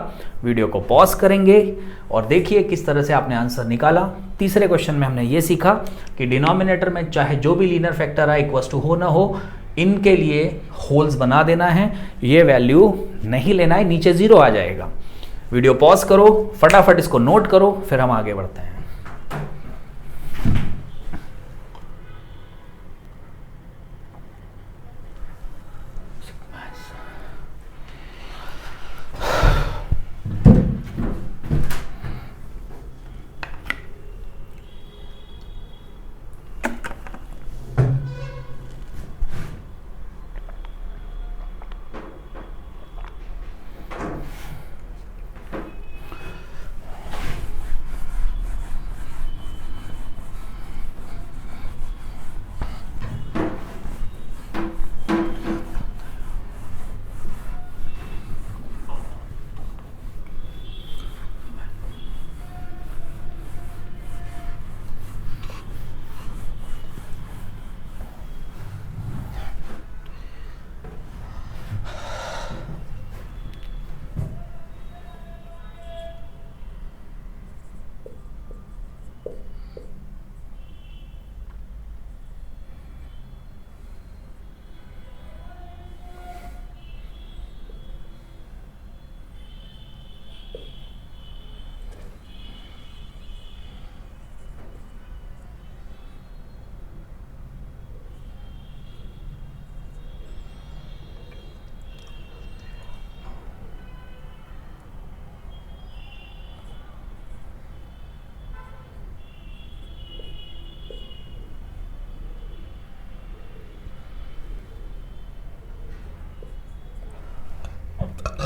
वीडियो को पॉज करेंगे और देखिए किस तरह से आपने आंसर निकाला। तीसरे क्वेश्चन में हमने ये सीखा कि डिनोमिनेटर में चाहे जो भी लीनियर फैक्टर आए इक्वल्स टू हो ना हो, इनके लिए होल्स बना देना है, ये वैल्यू नहीं लेना है, नीचे 0 आ जाएगा। वीडियो पॉज करो, फटाफट इसको नोट करो, फिर हम आगे बढ़ते हैं। सो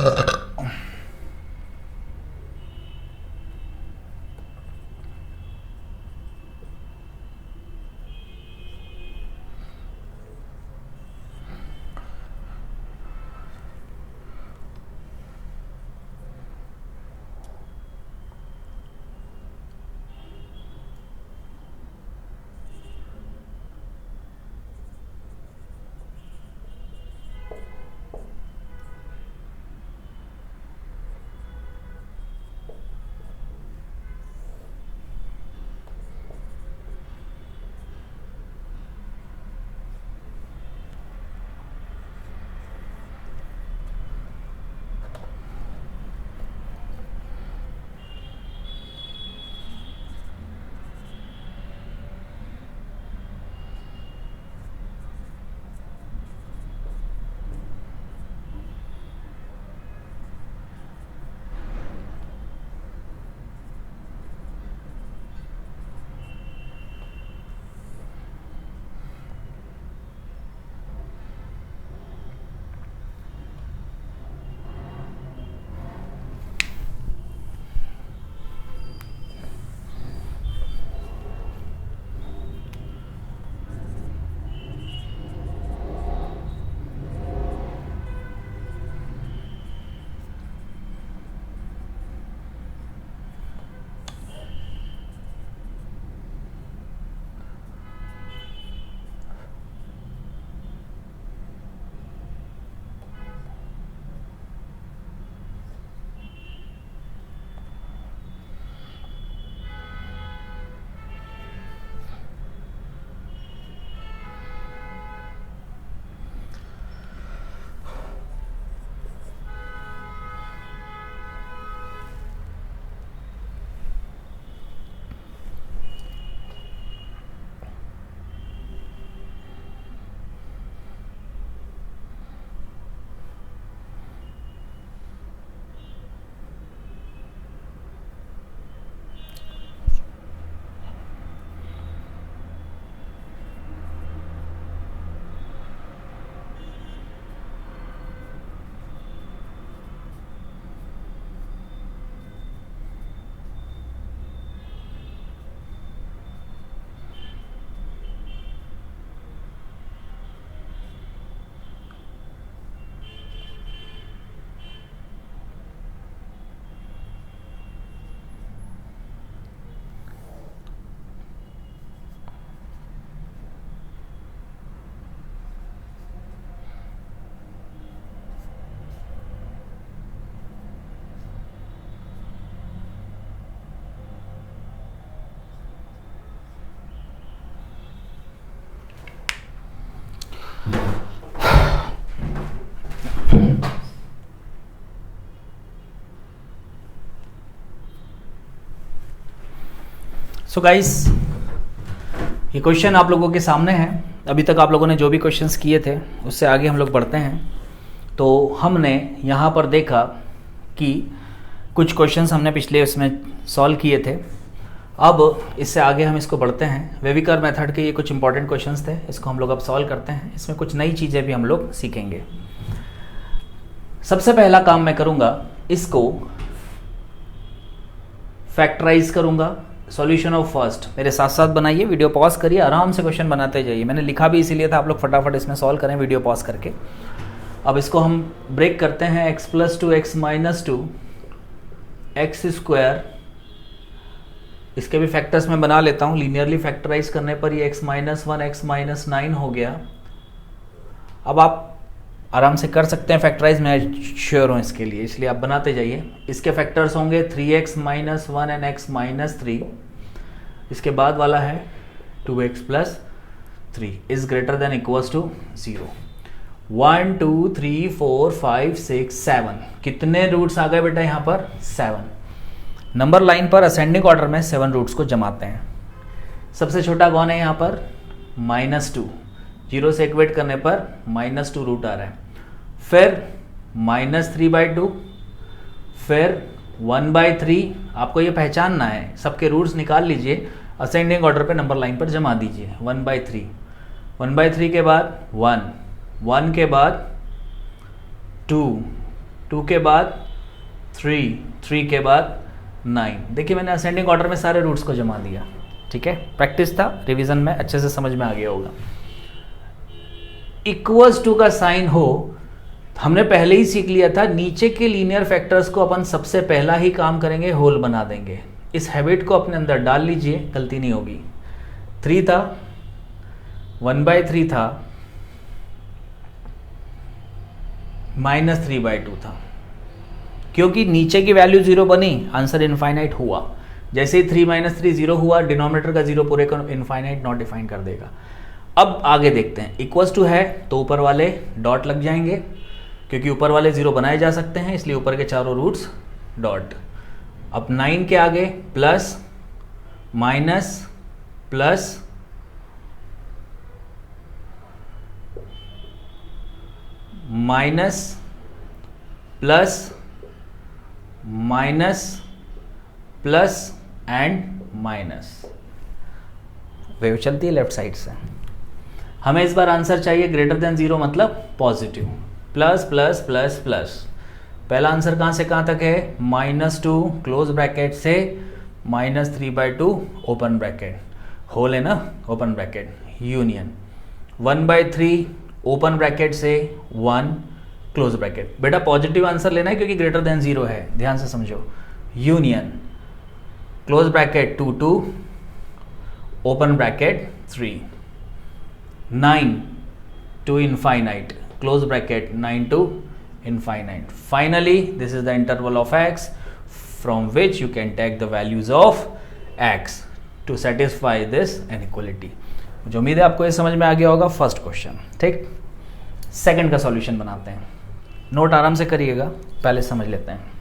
गाइस, ये क्वेश्चन आप लोगों के सामने है। अभी तक आप लोगों ने जो भी क्वेश्चंस किए थे उससे आगे हम लोग बढ़ते हैं। तो हमने यहाँ पर देखा कि कुछ क्वेश्चंस हमने पिछले उसमें सॉल्व किए थे। अब इससे आगे हम इसको बढ़ते हैं। वेविकर मेथड के ये कुछ इंपॉर्टेंट क्वेश्चंस थे, इसको हम लोग अब सॉल्व करते हैं। इसमें कुछ नई चीज़ें भी हम लोग सीखेंगे। सबसे पहला काम मैं करूँगा, इसको फैक्टराइज करूँगा। सॉल्यूशन ऑफ फर्स्ट मेरे साथ साथ बनाइए, वीडियो पॉज करिए, आराम से क्वेश्चन बनाते जाइए। मैंने लिखा भी इसीलिए था, आप लोग फटाफट इसमें सॉल्व करें वीडियो पॉज करके। अब इसको हम ब्रेक करते हैं। x + 2 x - 2 x स्क्वायर, इसके भी फैक्टर्स में बना लेता हूँ। लीनियरली फैक्टराइज करने पर ये x - 1 x - 9 हो गया। अब आप आराम से कर सकते हैं फैक्टराइज, मैं श्योर हूँ इसके लिए, इसलिए आप बनाते जाइए। इसके फैक्टर्स होंगे 3x - 1 एंड x - 3। इसके बाद वाला है 2x + 3 is greater than equals to 0। 1 2 3 4 5 6 7 कितने रूट्स आ गए बेटा यहाँ पर? 7। नंबर लाइन पर असेंडिंग ऑर्डर में 7 रूट्स को जमाते हैं। सबसे छोटा कौन है यहाँ पर? -2। 0 से इक्वेट करने पर -2 रूट आ रहा है। फिर -3/2, फिर 1/3। आपको ये पहचानना है, सबके रूट्स निकाल लीजिए, असेंडिंग ऑर्डर पे नंबर लाइन पर जमा दीजिए। 1/3, 1/3 के बाद 1, 1 के बाद 2, 2 के बाद 3, 3 के बाद 9। देखिए मैंने असेंडिंग ऑर्डर में सारे रूट्स को जमा दिया, ठीक है, प्रैक्टिस था, रिवीजन में अच्छे से समझ में आ गया होगा। इक्वल्स टू का साइन हो, हमने पहले ही सीख लिया था, नीचे के लीनियर फैक्टर्स को अपन सबसे पहला ही काम करेंगे, होल बना देंगे। इस हैबिट को अपने अंदर डाल लीजिए, गलती नहीं होगी। 3 था, 1/3 था, -3/2 था, क्योंकि नीचे की वैल्यू 0 बनी, आंसर इनफाइनाइट हुआ। जैसे ही 3 - 3 0 हुआ, डिनोमिनेटर का 0 पूरे को इनफाइनाइट नॉट डिफाइन कर देगा। अब आगे देखते हैं, इक्वल्स टू है तो ऊपर वाले डॉट लग जाएंगे, क्योंकि ऊपर वाले 0 बनाए जा सकते हैं, इसलिए ऊपर के चारों रूट्स डॉट। अब 9 के आगे plus minus plus minus plus minus plus and minus, wave चलती है लेफ्ट साइड से। हमें इस बार आंसर चाहिए ग्रेटर देन 0, मतलब positive, plus plus plus plus. पहला आंसर कहाँ से कहाँ तक है, -2 क्लोज ब्रैकेट से -3/2 ओपन ब्रैकेट, होल है ना, open bracket, union 1/3 open bracket से 1 क्लोज ब्रैकेट। बेटा पॉजिटिव आंसर लेना है क्योंकि ग्रेटर देन 0 है, ध्यान से समझो। Union close bracket 2 open bracket 3, 9 to infinite close bracket 9 to infinite. Finally this is the interval of x from which you can take the values of x to satisfy this inequality. मुझे उम्मीद है आपको ये समझ में आ गया होगा first question, ठीक। सेकंड का सॉल्यूशन बनाते हैं, नोट आराम से करिएगा, पहले समझ लेते हैं।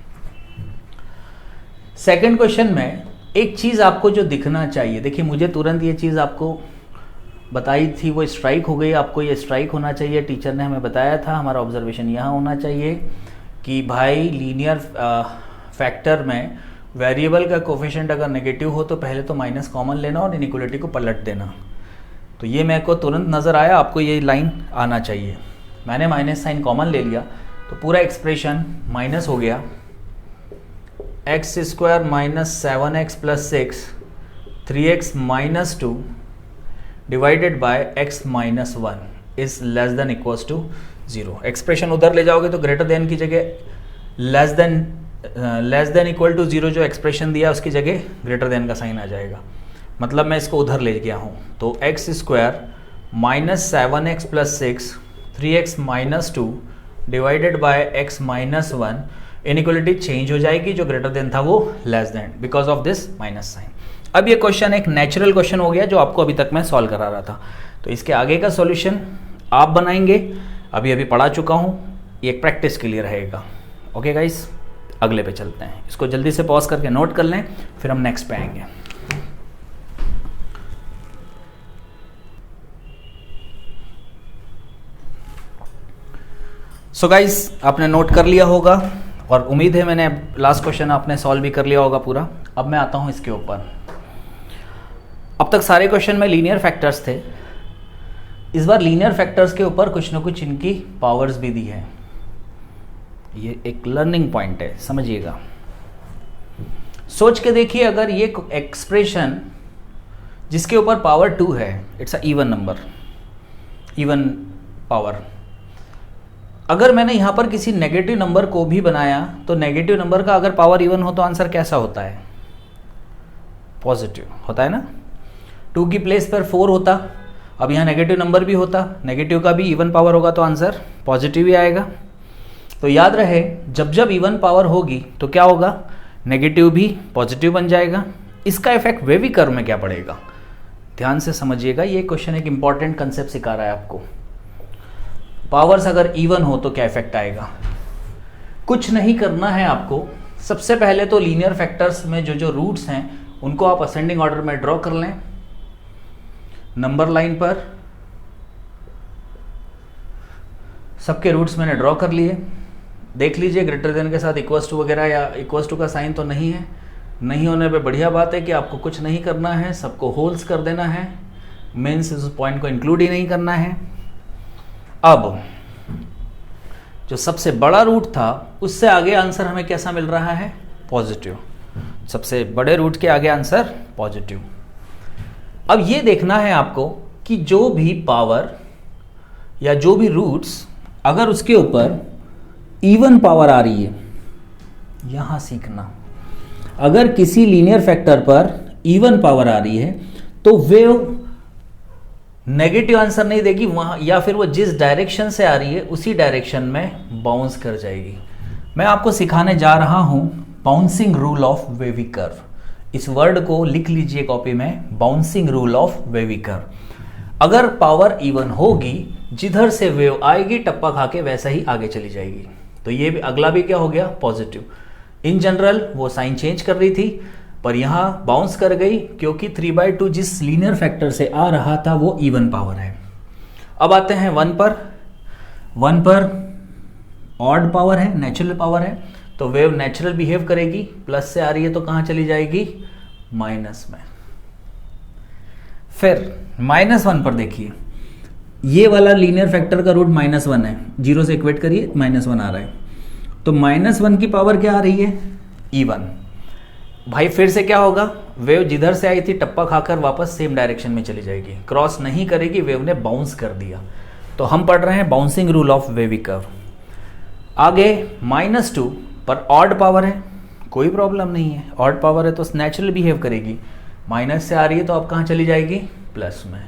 सेकंड क्वेश्चन में एक चीज आपको जो दिखना चाहिए, देखिए मुझे तुरंत ये चीज आपको बताई थी, वो स्ट्राइक हो गई, आपको ये स्ट्राइक होना चाहिए। टीचर ने हमें बताया था, हमारा ऑब्जर्वेशन यहाँ होना चाहिए कि भाई लीनियर फैक्टर में वेरिएबल का कोफिशिएंट अगर नेगेटिव हो तो पहले तो माइनस कॉमन लेना और इनइक्वलिटी को पलट देना। तो ये मेरे को तुरंत नज़र आया, आपको ये लाइन आना चाहिए। मैंने माइनस साइन कॉमन ले लिया तो पूरा एक्सप्रेशन माइनस हो गया, x² - 7x + 6 3x - 2 divided by x - 1 is less than equals to 0। Expression उधर ले जाओगे तो ग्रेटर देन की जगह लेस देन इक्वल टू 0 जो एक्सप्रेशन दिया उसकी जगह ग्रेटर देन का साइन आ जाएगा, मतलब मैं इसको उधर ले गया हूँ। तो x² - 7x + 6 3x - 2 divided by x - 1, inequality change हो जाएगी, जो ग्रेटर देन था वो less than, because of this minus sign. अब ये क्वेश्चन एक नेचुरल क्वेश्चन हो गया जो आपको अभी तक मैं सॉल्व करा रहा था, तो इसके आगे का सॉल्यूशन आप बनाएंगे, अभी पढ़ा चुका हूँ, ये एक प्रैक्टिस के लिए रहेगा। ओके गाइस, अगले पे चलते हैं, इसको जल्दी से पॉज करके नोट कर लें, फिर हम नेक्स्ट पे आएंगे। सो गाइस, आपने नोट कर लिया होगा और उम्मीद है मैंने लास्ट क्वेश्चन आपने सॉल्व भी कर लिया होगा पूरा। अब मैं आता हूँ इसके ऊपर। अब तक सारे क्वेश्चन में लीनियर फैक्टर्स थे, इस बार लीनियर फैक्टर्स के ऊपर कुछ ना कुछ इनकी पावर्स भी दी है। ये एक लर्निंग पॉइंट है, समझिएगा। सोच के देखिए, अगर ये एक्सप्रेशन जिसके ऊपर पावर 2 है, it's a even number, even power, अगर मैंने यहां पर किसी नेगेटिव नंबर को भी बनाया तो नेगेटिव नंबर का अगर पावर इवन हो तो आंसर कैसा होता है, पॉजिटिव होता है ना। 2 की प्लेस पर 4 होता, अब यहाँ नेगेटिव नंबर भी होता, नेगेटिव का भी इवन पावर होगा तो आंसर पॉजिटिव ही आएगा। तो याद रहे, जब जब इवन पावर होगी तो क्या होगा, नेगेटिव भी पॉजिटिव बन जाएगा। इसका इफेक्ट वेवी कर्व में क्या पड़ेगा, ध्यान से समझिएगा, ये क्वेश्चन एक इंपॉर्टेंट कंसेप्ट सिखा रहा है आपको। पावर्स अगर इवन हो तो क्या इफेक्ट आएगा, कुछ नहीं करना है आपको। सबसे पहले तो लीनियर फैक्टर्स में जो जो रूट्स हैं उनको आप असेंडिंग ऑर्डर में ड्रॉ कर लें, नंबर लाइन पर सबके रूट्स मैंने ड्रॉ कर लिए। देख लीजिए ग्रेटर देन के साथ इक्वल्स टू वगैरह या इक्वल्स टू का साइन तो नहीं है, नहीं होने पे बढ़िया बात है कि आपको कुछ नहीं करना है, सबको होल्स कर देना है, मीन्स इस पॉइंट को इंक्लूड ही नहीं करना है। अब जो सबसे बड़ा रूट था उससे आगे आंसर हमें कैसा मिल रहा है? पॉजिटिव। सबसे बड़े रूट के आगे आंसर पॉजिटिव। अब ये देखना है आपको कि जो भी पावर या जो भी रूट्स अगर उसके ऊपर इवन पावर आ रही है, यहां सीखना, अगर किसी लीनियर फैक्टर पर इवन पावर आ रही है तो वेव नेगेटिव आंसर नहीं देगी वहां, या फिर वो जिस डायरेक्शन से आ रही है उसी डायरेक्शन में बाउंस कर जाएगी। मैं आपको सिखाने जा रहा हूं bouncing rule of wavy curve. इस वर्ड को लिख लीजिए कॉपी में, bouncing rule of wavy curve. अगर पावर इवन होगी, जिधर से वेव आएगी टप्पा खा के वैसा ही आगे चली जाएगी। तो ये भी अगला भी क्या हो गया? पॉजिटिव। इन जनरल वो साइन चेंज कर रही थी, पर यहां बाउंस कर गई क्योंकि 3/2 जिस लीनियर फैक्टर से आ रहा था वो इवन पावर है। अब आते हैं 1 पर। 1 पर ऑड पावर है, नेचुरल पावर है, तो वेव नेचुरल बिहेव करेगी। प्लस से आ रही है तो कहां चली जाएगी? माइनस में। फिर -1 पर देखिए, ये वाला लीनियर फैक्टर का रूट -1 है, 0 से इक्वेट करिए, -1 आ रहा है, तो -1 की पावर क्या आ रही है? इवन। भाई फिर से क्या होगा? वेव जिधर से आई थी टप्पा खाकर वापस सेम डायरेक्शन में चली जाएगी, क्रॉस नहीं करेगी, वेव ने बाउंस कर दिया। तो हम पढ़ रहे हैं bouncing rule of wavy curve. आगे -2 पर ऑड पावर है, कोई प्रॉब्लम नहीं है, ऑड पावर है तो नेचुरल बिहेव करेगी। माइनस से आ रही है तो अब कहां चली जाएगी? प्लस में।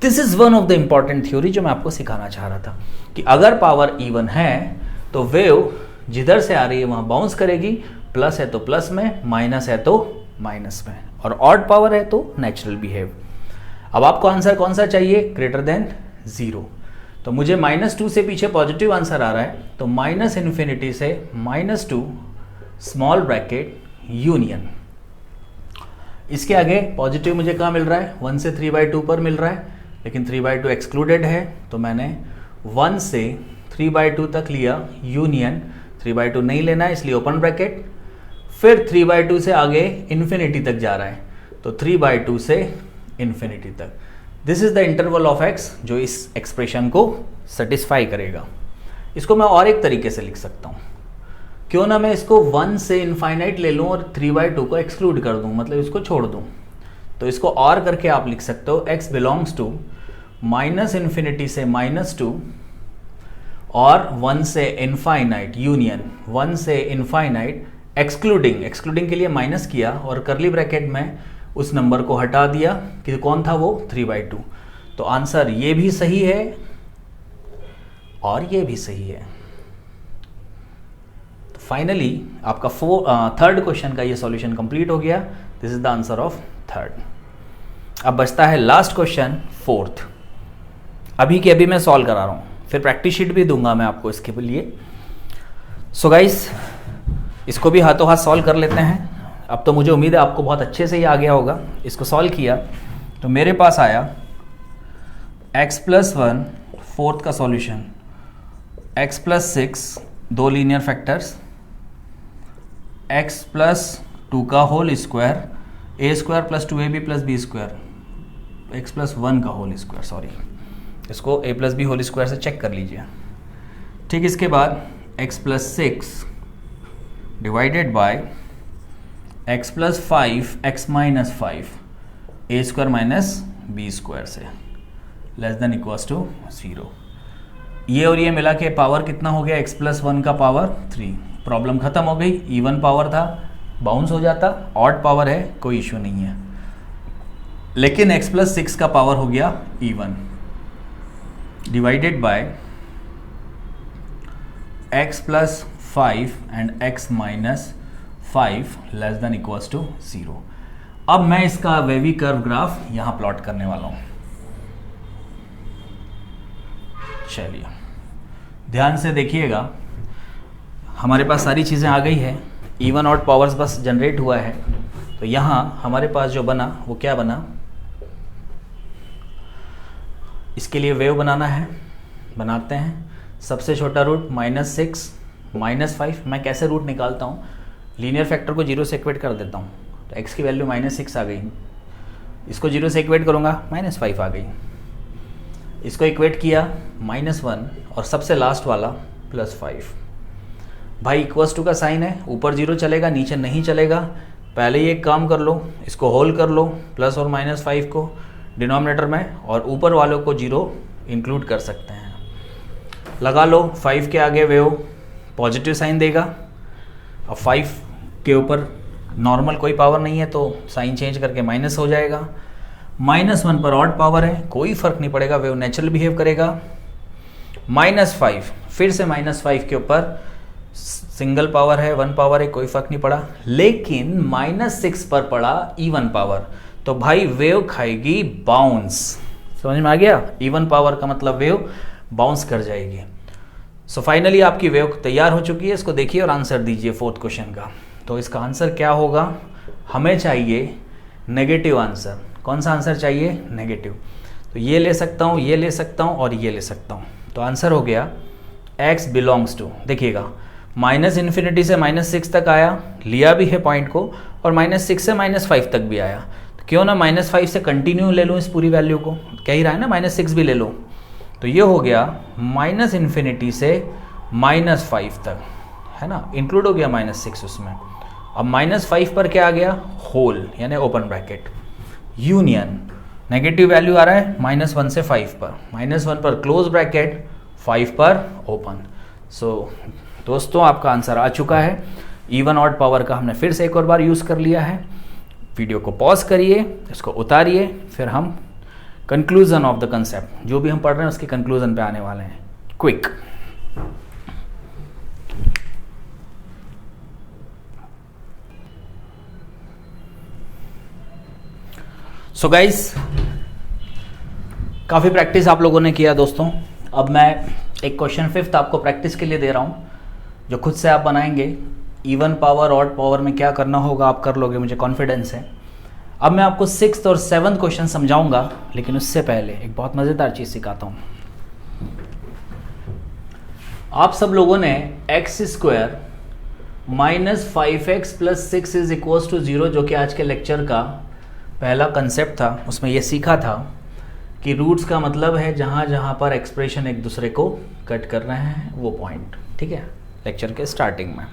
This is one of the important theory जो मैं आपको सिखाना चाह रहा था कि अगर पावर इवन है तो वेव जिधर से आ रही है वहां बाउंस करेगी, प्लस है तो प्लस में, माइनस है तो माइनस में, और ऑड पावर है तो नेचुरल बिहेव। अब आपको आंसर कौन सा चाहिए? Greater than 0। तो मुझे -2 से पीछे पॉजिटिव आंसर आ रहा है, तो -∞ से -2 स्मॉल ब्रैकेट यूनियन। इसके आगे पॉजिटिव मुझे कहाँ मिल रहा है? 1 से 3/2 पर मिल रहा है, लेकिन 3/2 एक्सक्लूडेड है, तो मैंने 1 से 3/2 तक लिया यूनियन। 3/2 नहीं लेना है इसलिए ओपन ब्रैकेट। फिर 3/2 से आगे इन्फिनिटी तक जा रहा है, तो 3/2 से इन्फिनिटी तक। This is the interval of x जो इस एक्सप्रेशन को सेटिस्फाई करेगा। इसको मैं और एक तरीके से लिख सकता हूं, क्यों ना मैं इसको 1 से इनफाइनाइट ले लूं और 3/2 को एक्सक्लूड कर दूं, मतलब इसको छोड़ दूं। तो इसको और करके आप लिख सकते हो x बिलोंग्स टू -∞ से -2 और 1 से इनफाइनाइट यूनियन, 1 से इनफाइनाइट एक्सक्लूडिंग के लिए माइनस किया और करली ब्रैकेट में उस नंबर को हटा दिया कि कौन था वो? 3/2। तो आंसर ये भी सही है और ये भी सही है। तो फाइनली आपका थर्ड क्वेश्चन का ये सॉल्यूशन कंप्लीट हो गया। This is the answer of third. अब बचता है लास्ट क्वेश्चन, फोर्थ। अभी के अभी मैं सॉल्व करा रहा हूं, फिर प्रैक्टिस शीट भी दूंगा मैं आपको इसके लिए। सो गाइस, इसको भी हाथों हाथ सॉल्व कर लेते हैं। अब तो मुझे उम्मीद है आपको बहुत अच्छे से ही आ गया होगा। इसको सॉल्व किया तो मेरे पास आया x+1 फोर्थ का सॉल्यूशन, x+6 दो लीनियर फैक्टर्स, x+2 का whole square, a² + 2ab + b², x+1 का होल स्क्वायर, सॉरी, इसको a + b होल स्क्वायर से चेक कर लीजिए। ठीक, इसके बाद x+6 divided by x+5 x - 5 a² - b² से लेस देन इक्वल्स टू 0। ये और ये मिला के पावर कितना हो गया? x+1 का पावर 3। प्रॉब्लम खत्म हो गई। इवन पावर था, बाउंस हो जाता, ऑड पावर है, कोई इश्यू नहीं है, लेकिन x+6 का पावर हो गया even, divided by x+5 and x - 5 less than equals to 0। अब मैं इसका वेवी कर्व ग्राफ यहां प्लॉट करने वाला हूं। चलिए ध्यान से देखिएगा, हमारे पास सारी चीज़ें आ गई है, इवन ऑड पावर्स बस जनरेट हुआ है। तो यहाँ हमारे पास जो बना वो क्या बना? इसके लिए वेव बनाना है, बनाते हैं। सबसे छोटा रूट -6 -5, मैं कैसे रूट निकालता हूँ? लीनियर फैक्टर को 0 से इक्वेट कर देता हूँ, तो x की वैल्यू -6 आ गई। इसको 0 से इक्वेट करूँगा, -5 आ गई। इसको इक्वेट किया -1 और सबसे लास्ट वाला +5। भाई इक्वल्स टू का साइन है, ऊपर 0 चलेगा, नीचे नहीं चलेगा। पहले ही एक काम कर लो, इसको होल कर लो प्लस और -5 को डिनोमिनेटर में, और ऊपर वालों को 0 इंक्लूड कर सकते हैं। लगा लो 5 के आगे वेव पॉजिटिव साइन देगा। अब 5 के ऊपर नॉर्मल कोई पावर नहीं है तो साइन चेंज करके माइनस हो जाएगा। -1 पर ऑड पावर है, कोई फर्क नहीं पड़ेगा, वेव नेचुरल बिहेव करेगा। -5 फिर से -5 के ऊपर सिंगल पावर है, 1 पावर है, कोई फर्क नहीं पड़ा। लेकिन -6 पर पड़ा इवन पावर, तो भाई वेव खाएगी बाउंस। समझ में आ गया? इवन पावर का मतलब वेव बाउंस कर जाएगी। सो फाइनली आपकी वेव तैयार हो चुकी है। इसको देखिए और आंसर दीजिए 4th क्वेश्चन का। तो इसका आंसर क्या होगा? हमें चाहिए नेगेटिव आंसर। कौन सा आंसर चाहिए? नेगेटिव। तो ये ले सकता हूँ, ये ले सकता हूँ और ये ले सकता हूँ। तो आंसर हो गया x बिलोंग्स टू, देखिएगा -∞ से -6 तक आया, लिया भी है पॉइंट को, और -6 से -5 तक भी आया। तो क्यों ना -5 से कंटिन्यू ले लूँ इस पूरी वैल्यू को, कह ही रहा है ना -6 भी ले लो। तो ये हो गया -∞ से -5 तक, है ना, इंक्लूड हो गया -6 उसमें। अब -5 पर क्या आ गया? होल, यानी open bracket, union, negative value आ रहा है -1 से 5 पर, -1 पर क्लोज ब्रैकेट, 5 पर ओपन। सो दोस्तों आपका आंसर आ चुका है। इवन ऑड पावर का हमने फिर से एक और बार यूज़ कर लिया है। वीडियो को पॉज करिए, इसको उतारिए, फिर हम कंक्लूजन ऑफ द कंसेप्ट, जो भी हम पढ़ रहे हैं उसके कंक्लूजन पे आने वाले हैं। क्विक। सो गाइस, काफ़ी प्रैक्टिस आप लोगों ने किया दोस्तों। अब मैं एक क्वेश्चन 5th आपको प्रैक्टिस के लिए दे रहा हूँ, जो खुद से आप बनाएंगे। इवन पावर ऑड पावर में क्या करना होगा आप कर लोगे, मुझे कॉन्फिडेंस है। अब मैं आपको 6th और 7th क्वेश्चन समझाऊंगा, लेकिन उससे पहले एक बहुत मज़ेदार चीज़ सिखाता हूँ। आप सब लोगों ने x² -5x + 6 = 0, जो कि आज के लेक्चर का पहला कंसेप्ट था, उसमें यह सीखा था कि रूट्स का मतलब है जहाँ जहाँ पर एक्सप्रेशन एक दूसरे को कट कर रहे हैं वो पॉइंट, ठीक है, लेक्चर के स्टार्टिंग में।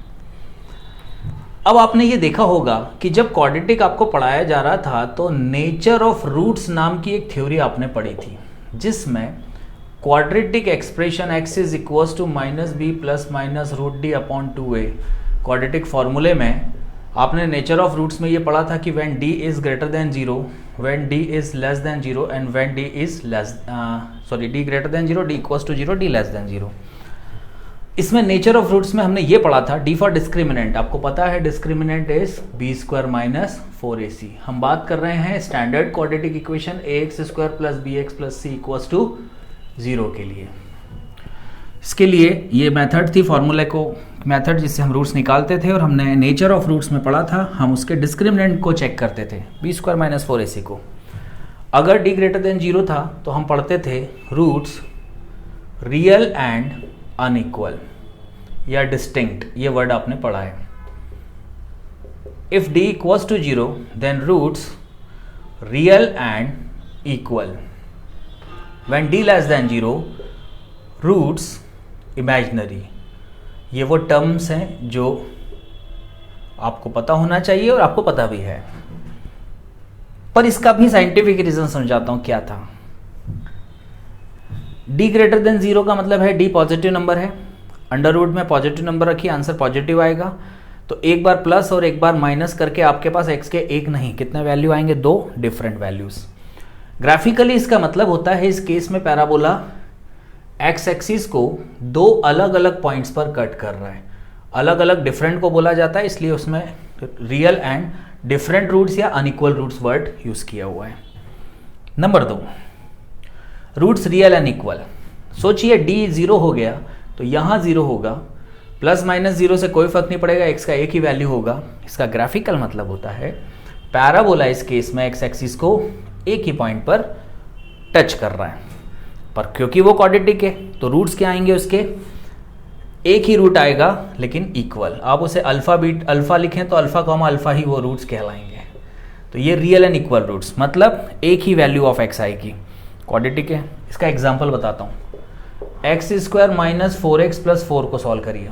अब आपने ये देखा होगा कि जब क्वाड्रेटिक आपको पढ़ाया जा रहा था तो नेचर ऑफ रूट्स नाम की एक थ्योरी आपने पढ़ी थी, जिसमें quadratic expression x = -b ± √d/2a, quadratic फॉर्मूले में आपने नेचर ऑफ रूट्स में ये पढ़ा था कि when d is greater than 0, when d is less than 0 and when d is d greater than 0, d equals to 0, d less than 0। इसमें nature of roots में हमने ये पढ़ा था, d फॉर डिस्क्रिमिनेंट, आपको पता है डिस्क्रिमिनेंट इज b² - 4ac। हम बात कर रहे हैं standard quadratic equation ax² + bx + c = 0 के लिए। इसके लिए ये मेथड थी, फॉर्मूले को मेथड जिससे हम रूट्स निकालते थे, और हमने नेचर ऑफ रूट्स में पढ़ा था, हम उसके डिस्क्रिमिनेंट को चेक करते थे, b² - 4ac को। अगर d > 0 था तो हम पढ़ते थे रूट्स रियल एंड अनइक्वल या डिस्टिंक्ट, ये वर्ड आपने पढ़ा है। If d = 0 then roots real and equal, when d < 0 roots imaginary. ये वो टर्म्स हैं जो आपको पता होना चाहिए और आपको पता भी है, पर इसका भी साइंटिफिक रीजन समझाता हूं क्या था। d > 0 का मतलब है d पॉजिटिव नंबर है, अंडर रूट में पॉजिटिव नंबर रखिए, आंसर पॉजिटिव आएगा। तो एक बार प्लस और एक बार माइनस करके आपके पास x के एक नहीं कितने वैल्यू आएंगे? 2 डिफरेंट वैल्यूज। ग्राफिकली इसका मतलब होता है इस केस में पैराबोला एक्स एक्सिस को 2 अलग अलग पॉइंट्स पर कट कर रहा है, अलग अलग डिफरेंट को बोला जाता है, इसलिए उसमें रियल एंड डिफरेंट रूट्स या अनइक्वल रूट्स वर्ड यूज किया हुआ है। Number 2, roots real and equal. सोचिए d 0 हो गया तो यहाँ 0 होगा, ±0 से कोई फर्क नहीं पड़ेगा, x का एक ही वैल्यू होगा। इसका ग्राफिकल मतलब होता है पैराबोला इस केस में एक्स एक्सिस को एक ही पॉइंट पर टच कर रहा है, पर क्योंकि वो क्वाड्रेटिक है तो रूट्स क्या आएंगे उसके? एक ही रूट आएगा लेकिन इक्वल। आप उसे अल्फा लिखें तो अल्फा कॉमा अल्फा ही वो रूट्स कहलाएंगे। तो ये रियल एंड इक्वल रूट्स मतलब एक ही वैल्यू ऑफ एक्स आएगी, क्वाड्रेटिक है। इसका एग्जांपल बताता हूँ। X square minus 4x plus 4 को सॉल्व करिए।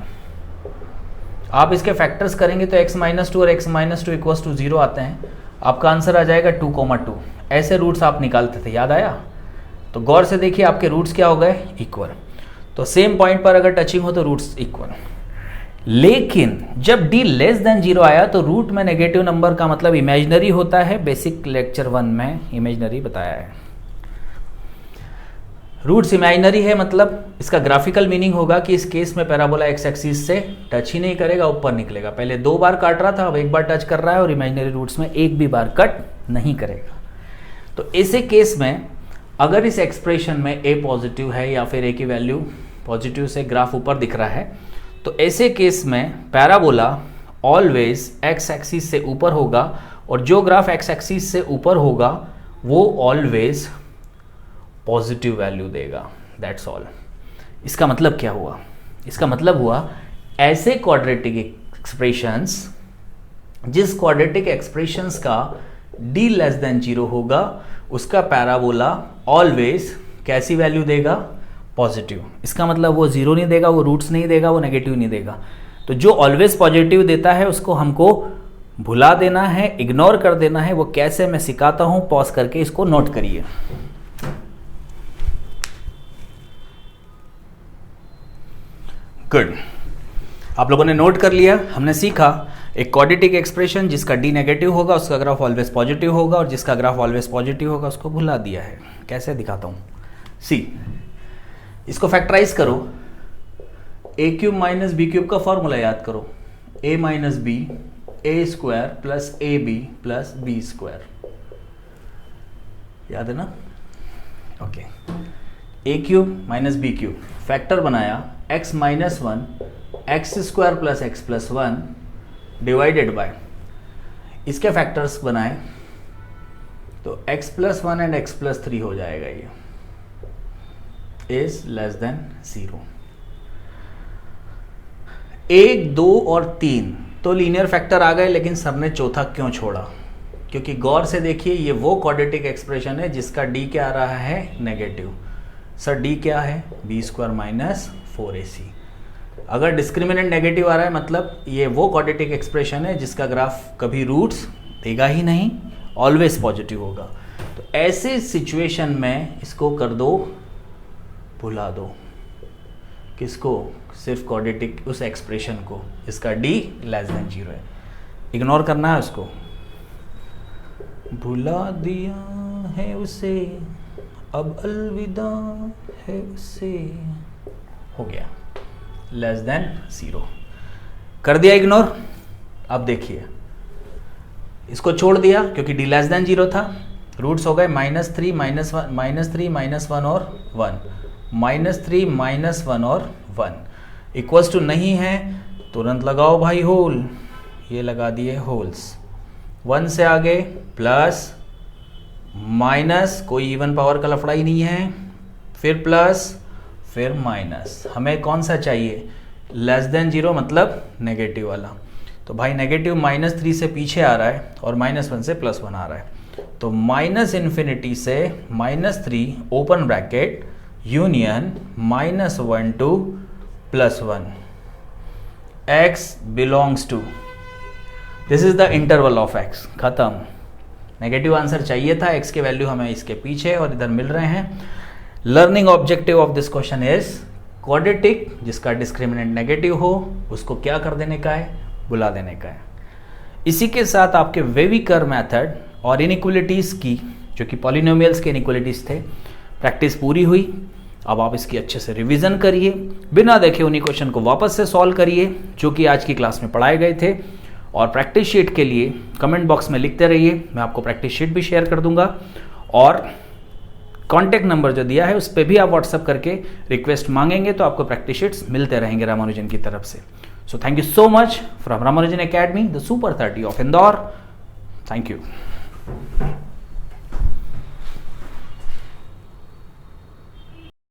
आप इसके फैक्टर्स करेंगे तो x माइनस 2 और x माइनस 2 इक्वल्स टू 0 आते हैं। आपका आंसर आ जाएगा 2,2। ऐसे रूट्स आप निकालते थे, याद आया? तो गौर से देखिए आपके रूट्स क्या हो गए, इक्वल। तो सेम पॉइंट पर अगर टचिंग हो तो रूट्स इक्वल। लेकिन जब d लेस देन 0 आया तो रूट में नेगेटिव नंबर का मतलब इमेजिनरी होता है। बेसिक लेक्चर 1 में इमेजिनरी बताया है। रूट्स इमेजिनरी है मतलब इसका ग्राफिकल मीनिंग होगा कि इस केस में पैराबोला एक्स एक्सिस से टच ही नहीं करेगा, ऊपर निकलेगा। पहले 2 बार काट रहा था, अब 1 बार टच कर रहा है और इमेजिनरी रूट्स में एक भी बार कट नहीं करेगा। तो ऐसे केस में अगर इस एक्सप्रेशन में a पॉजिटिव है या फिर a की वैल्यू पॉजिटिव से ग्राफ ऊपर दिख रहा है, तो ऐसे केस में पैराबोला ऑलवेज एक्स एक्सिस से ऊपर होगा और जो ग्राफ एक्स एक्सिस से ऊपर होगा वो ऑलवेज पॉजिटिव वैल्यू देगा। That's all. इसका मतलब क्या हुआ? इसका मतलब हुआ ऐसे क्वाड्रेटिक एक्सप्रेशंस, जिस क्वाड्रेटिक एक्सप्रेशंस का d लेस देन 0 होगा, उसका पैराबोला ऑलवेज कैसी वैल्यू देगा? पॉजिटिव। इसका मतलब वो 0 नहीं देगा, वो रूट्स नहीं देगा, वो नेगेटिव नहीं देगा। तो जो ऑलवेज पॉजिटिव देता है उसको हमको भुला देना है, इग्नोर कर देना है। वो कैसे मैं सिखाता हूं, पॉज करके इसको नोट करिए। गुड, आप लोगों ने नोट कर लिया। हमने सीखा एक क्वाड्रेटिक एक्सप्रेशन जिसका d नेगेटिव होगा उसका ग्राफ ऑलवेज पॉजिटिव होगा, और जिसका ग्राफ ऑलवेज पॉजिटिव होगा उसको भुला दिया है। कैसे दिखाता हूं, सी, इसको फैक्टराइज करो। a cube minus b cube का फॉर्मूला याद करो, a minus b a square plus a b plus b square. याद है ना? Okay, a cube minus b cube, factor बनाया x minus 1 x square plus x plus 1 divided by, इसके factors बनाए तो x plus 1 and x plus 3 हो जाएगा। ये इज लेस देन 0। 1, 2 और 3 तो लीनियर फैक्टर आ गए, लेकिन सर ने चौथा क्यों छोड़ा? क्योंकि गौर से देखिए ये वो क्वाड्रेटिक एक्सप्रेशन है जिसका d क्या आ रहा है? नेगेटिव। सर d क्या है? B square minus 4ac। अगर डिस्क्रिमिनेंट नेगेटिव आ रहा है मतलब ये वो क्वाड्रेटिक एक्सप्रेशन है जिसका ग्राफ कभी रूट्स देगा ही नहीं, ऑलवेज पॉजिटिव होगा। तो ऐसे सिचुएशन में इसको कर दो, भुला दो। किसको? सिर्फ क्वाड्रेटिक उस एक्सप्रेशन को जिसका d लेस देन 0 है। इग्नोर करना है उसको। भुला दिया है उसे, अब अलविदा है उसे। हो गया, लेस देन 0 कर दिया इग्नोर। अब देखिए इसको छोड़ दिया क्योंकि d लेस देन 0 था। रूट्स हो गए -3 -3 -1 और 1, -3 -1 और 1 इक्वल्स टू नहीं है। तुरंत लगाओ भाई होल, ये लगा दिए होल्स। 1 से आगे प्लस माइनस, कोई इवन पावर का लफड़ा ही नहीं है, फिर प्लस फिर माइनस। हमें कौन सा चाहिए? लेस देन 0 मतलब नेगेटिव वाला। तो भाई नेगेटिव -3 से पीछे आ रहा है और -1 से +1 आ रहा है। तो -∞ से -3 open bracket union -1 to +1 x belongs to, this is the interval of x। खत्म। नेगेटिव आंसर चाहिए था, x के वैल्यू हमें इसके पीछे और इधर मिल रहे हैं। Learning objective of this question is quadratic जिसका डिस्क्रिमिनेंट नेगेटिव हो उसको क्या कर देने का है? बुला देने का है। इसी के साथ आपके वेविकर मेथड और इनइक्वलिटीज की, जो कि पॉलिनोमियल्स के इनइक्वलिटीज थे, प्रैक्टिस पूरी हुई। अब आप इसकी अच्छे से रिवीजन करिए, बिना देखे उन्हीं क्वेश्चन को वापस से सॉल्व करिए जो कि आज की क्लास में पढ़ाए गए थे। और प्रैक्टिस शीट के लिए कमेंट बॉक्स में लिखते रहिए, मैं आपको प्रैक्टिस शीट भी शेयर कर दूंगा। और कॉन्टैक्ट नंबर जो दिया है उस पर भी आप व्हाट्सएप करके रिक्वेस्ट मांगेंगे तो आपको प्रैक्टिस शीट्स मिलते रहेंगे रामानुजन की तरफ से। So thank you so much from Ramanujan academy, the super 30 of Indore. Thank you.